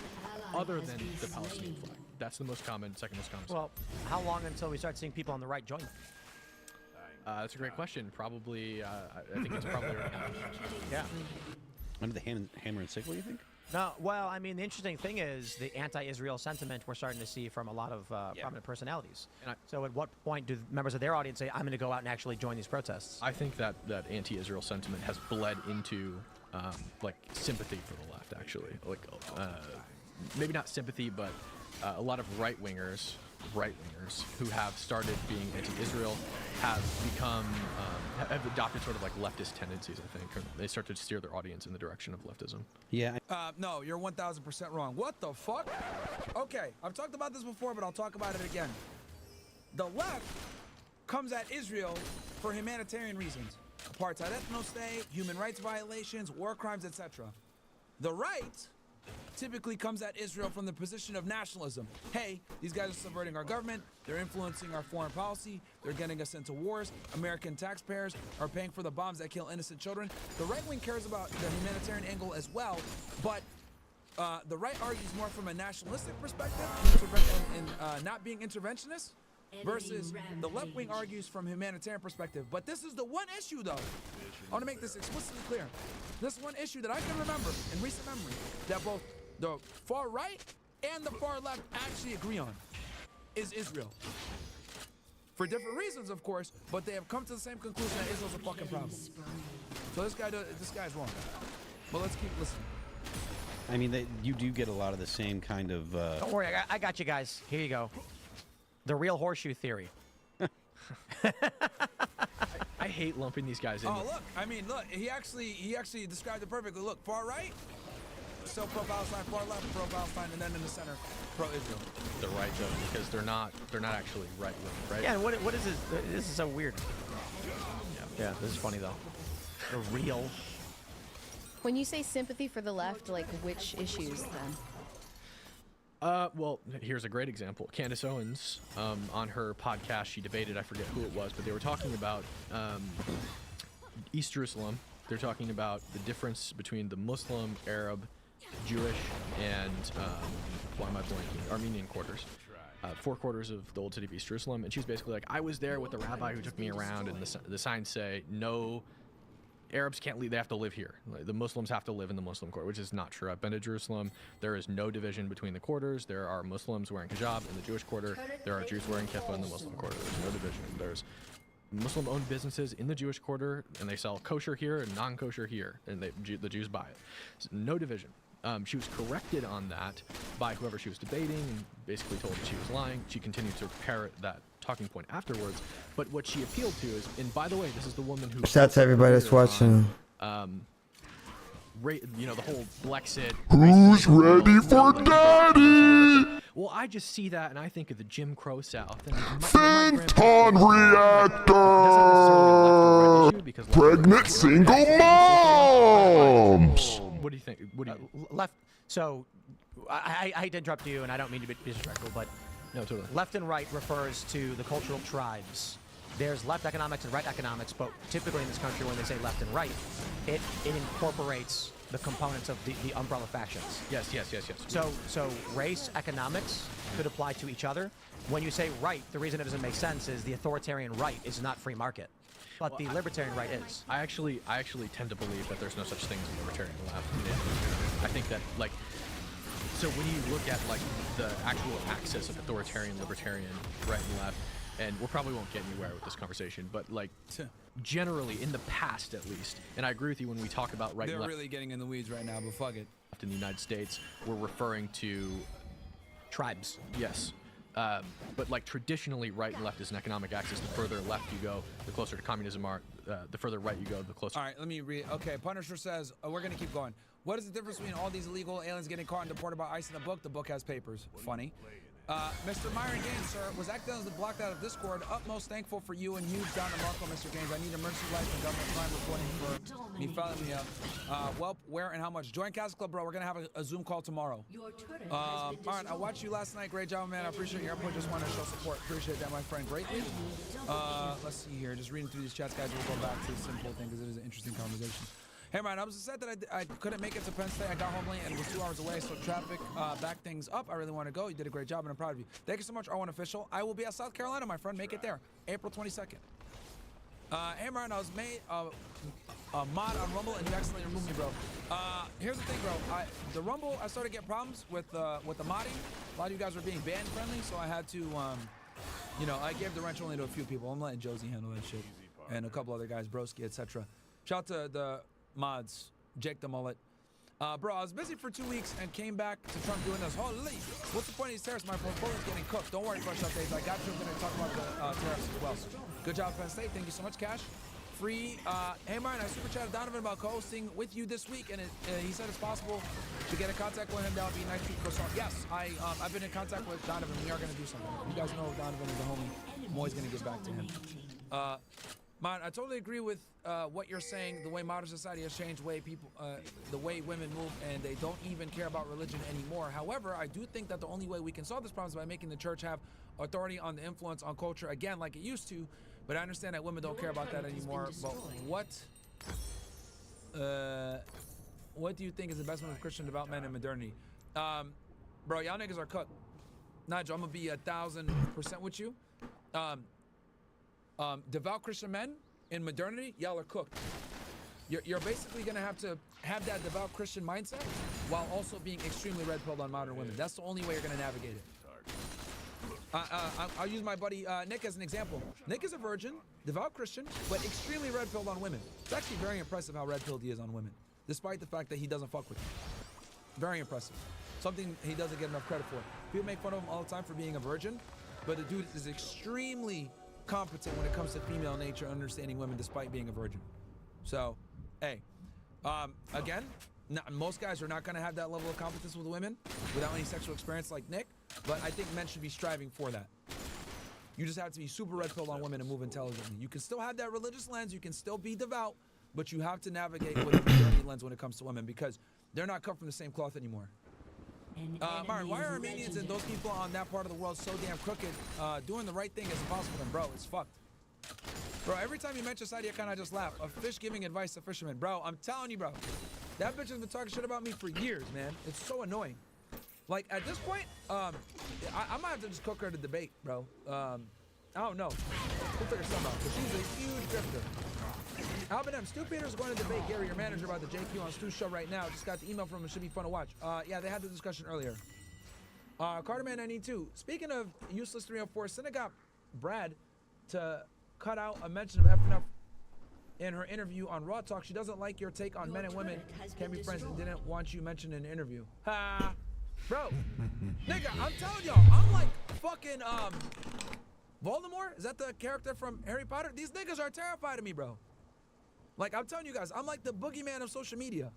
other than the Palestinian flag. That's the most common, second most common symbol. Well, how long until we start seeing people on the right join? That's a great question. Probably, I think it's probably already happening. Yeah. Under the hammer and sickle, you think? No, well, I mean, the interesting thing is the anti-Israel sentiment we're starting to see from a lot of prominent personalities. So at what point do members of their audience say, I'm going to go out and actually join these protests? I think that anti-Israel sentiment has bled into like sympathy for the left, actually. Like maybe not sympathy, but a lot of right-wingers who have started being anti-Israel have become have adopted sort of like leftist tendencies, I think. Or they start to steer their audience in the direction of leftism. Yeah. No, you're 1,000% wrong. What the fuck? Okay, I've talked about this before, but I'll talk about it again. The left comes at Israel for humanitarian reasons. Apartheid ethno-state, human rights violations, war crimes, etc. The right typically comes at Israel from the position of nationalism. Hey, these guys are subverting our government, they're influencing our foreign policy, they're getting us into wars, American taxpayers are paying for the bombs that kill innocent children. The right wing cares about the humanitarian angle as well, but the right argues more from a nationalistic perspective and not being interventionist, versus the left wing argues from humanitarian perspective. But this is the one issue, though. I want to make this explicitly clear. This one issue that I can remember in recent memory that both the far right and the far left actually agree on is Israel. For different reasons, of course, but they have come to the same conclusion that Israel's a fucking problem. So this guy's wrong. But let's keep listening. I mean, you do get a lot of the same kind of... Don't worry, I got you guys. Here you go. The real horseshoe theory. I hate lumping these guys in. Oh, look. I mean, look. He actually described it perfectly. Look, far right, still pro-Palestine, far left, pro-Palestine, and then in the center, pro-Israel. The right, Joe, because they're not actually right-wing, right? Yeah, and what is this? This is so weird. Yeah, this is funny, though. The real... When you say sympathy for the left, like which issues then? Well, here's a great example. Candace Owens, on her podcast, she debated, I forget who it was, but they were talking about East Jerusalem. They're talking about the difference between the Muslim, Arab, Jewish, and, why am I blanking? Armenian quarters. 4 quarters of the old city of East Jerusalem. And she was basically like, I was there with the rabbi who took me around, and the signs say, no, Arabs can't leave, they have to live here. Like, the Muslims have to live in the Muslim quarter, which is not true. I've been to Jerusalem. There is no division between the quarters. There are Muslims wearing hijab in the Jewish quarter. There are Jews wearing kippah in the Muslim quarter. There's no division. There's Muslim-owned businesses in the Jewish quarter, and they sell kosher here and non-kosher here, and the Jews buy it. So no division. She was corrected on that by whoever she was debating and basically told that she was lying. She continued to parrot that talking point afterwards, but what she appealed to is, and by the way, this is the woman who... Shout out to everybody that's watching. You know, the whole Brexit... Who's ready for daddy? Well, I just see that and I think of the Jim Crow South. And Phantom reactor! because Pregnant single moms. What do you think? What do you left? So, I hate to interrupt you, and I don't mean to be disrespectful, but no, totally. Left and right refers to the cultural tribes. There's left economics and right economics, but typically in this country, when they say left and right, it incorporates the components of the umbrella factions. Yes. So race economics could apply to each other. When you say right, the reason it doesn't make sense is the authoritarian right is not free market, but the libertarian right is. I actually tend to believe that there's no such thing as a libertarian left. I think that so when you look at the actual axis of authoritarian, libertarian, right and left, and we probably won't get anywhere with this conversation, but generally in the past at least, and I agree with you when we talk about right and left. They're really getting in the weeds right now, but fuck it. In the United States, we're referring to tribes. Yes. But traditionally, right and left is an economic axis. The further left you go, the closer to communism are. The further right you go, the closer. All right, let me read. Okay, Punisher says, we're going to keep going. What is the difference between all these illegal aliens getting caught and deported by ICE in the book? The book has papers. Funny. Mr. Myron Gaines, sir, was accidentally blocked out of Discord. Utmost thankful for you and huge down to Marco, Mr. Gaines. I need emergency life and government crime reporting for me following me up. Well, where and how much? Join Castle Club, bro. We're going to have a Zoom call tomorrow. All right, I watched you last night. Great job, man. I appreciate your input. Just wanted to show support. Appreciate that, my friend, greatly. Let's see here. Just reading through these chats, guys. We'll go back to the simple thing because it is an interesting conversation. Hey, Ryan, I was upset that I couldn't make it to Penn State. I got home late and was 2 hours away, so traffic backed things up. I really want to go. You did a great job, and I'm proud of you. Thank you so much, R1 Official. I will be at South Carolina, my friend. Make it there, April 22nd. Hey, Ryan, I was made a mod on Rumble, and you accidentally removed me, bro. Here's the thing, bro. The Rumble, I started to get problems with the modding. A lot of you guys were being band friendly, so I had to, I gave the wrench only to a few people. I'm letting Josie handle that shit, and a couple other guys, Broski, etc. Shout out to the mods, Jake the Mullet. Bro, I was busy for 2 weeks and came back to Trump doing this. Holy, what's the point of these tariffs? My portfolio's getting cooked. Don't worry, Fresh Updates. I got you. I'm going to talk about the tariffs as well. Good job, Penn State. Thank you so much, Cash. Free. Hey, Ryan, I super chatted Donovan about co-hosting with you this week, and he said it's possible to get in contact with him. That would be nice to croissant. Yes, I've been in contact with Donovan. We are going to do something. You guys know Donovan is a homie. I'm always going to get back to him. Man, I totally agree with what you're saying. The way modern society has changed, the way women move, and they don't even care about religion anymore. However, I do think that the only way we can solve this problem is by making the church have authority on the influence on culture again, like it used to. But I understand that women don't care about that anymore. But what do you think is the best move of Christian development and modernity? Bro, y'all niggas are cooked. Nigel, I'm gonna be 1,000% with you. Devout Christian men in modernity, y'all are cooked. You're basically gonna have to have that devout Christian mindset while also being extremely red-pilled on modern women. That's the only way you're gonna navigate it. I'll use my buddy Nick as an example. Nick is a virgin, devout Christian, but extremely red-pilled on women. It's actually very impressive how red-pilled he is on women, despite the fact that he doesn't fuck with them. Very impressive. Something he doesn't get enough credit for. People make fun of him all the time for being a virgin, but the dude is extremely competent when it comes to female nature, understanding women despite being a virgin. So, hey, again, most guys are not going to have that level of competence with women without any sexual experience like Nick, but I think men should be striving for that. You just have to be super red-pilled on women and move intelligently. You can still have that religious lens, you can still be devout, but you have to navigate with a modernity lens when it comes to women because they're not cut from the same cloth anymore. Martin, why are Armenians and those people on that part of the world so damn crooked? Doing the right thing is impossible for them, bro. It's fucked. Bro, every time you mention Saudi Khan, I just laugh. A fish giving advice to fishermen. Bro, I'm telling you, bro. That bitch has been talking shit about me for years, man. It's so annoying. Like, at this point, I might have to just cook her to debate, bro. I don't know. We'll figure something out. But she's a huge drifter. Alvin M. Stu Peters is going to debate Gary, your manager, about the JQ on Stu's show right now. Just got the email from him. It should be fun to watch. Yeah, they had the discussion earlier. Carterman 92. Speaking of useless 304, Synagogue Brad to cut out a mention of effing up in her interview on Raw Talk. She doesn't like your take on men and women can be friends and didn't want you mentioned in an interview. Ha! Bro, nigga, I'm telling y'all, I'm like fucking, Voldemort? Is that the character from Harry Potter? These niggas are terrified of me, bro. Like, I'm telling you guys, I'm like the boogeyman of social media.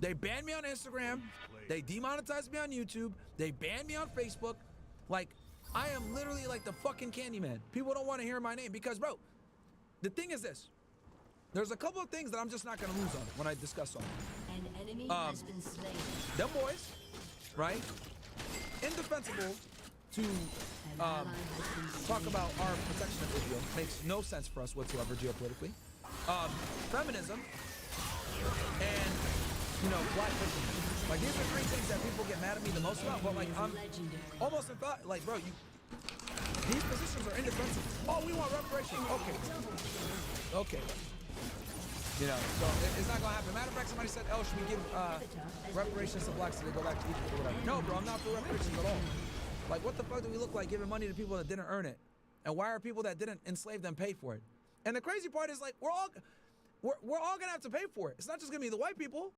They banned me on Instagram. They demonetized me on YouTube. They banned me on Facebook. Like, I am literally like the fucking Candyman. People don't want to hear my name because, bro, the thing is this. there's a couple of things that I'm just not gonna lose on when I discuss all. An enemy has been slain. Them boys, right? Indefensible to talk about our protection of Israel. Makes no sense for us whatsoever geopolitically. Feminism and, you know, black victims. Like, these are three things that people get mad at me the most about, but like, I'm almost in thought, like, bro, these positions are indefensible. Oh, we want reparations. Okay. You know, so it's not gonna happen. Matter of fact, somebody said, oh, should we give reparations to blacks so they go back to Egypt or whatever? No, bro, I'm not for reparations at all. Like, what the fuck do we look like giving money to people that didn't earn it? And why are people that didn't enslave them pay for it? And the crazy part is, like, we're all gonna have to pay for it. It's not just gonna be the white people.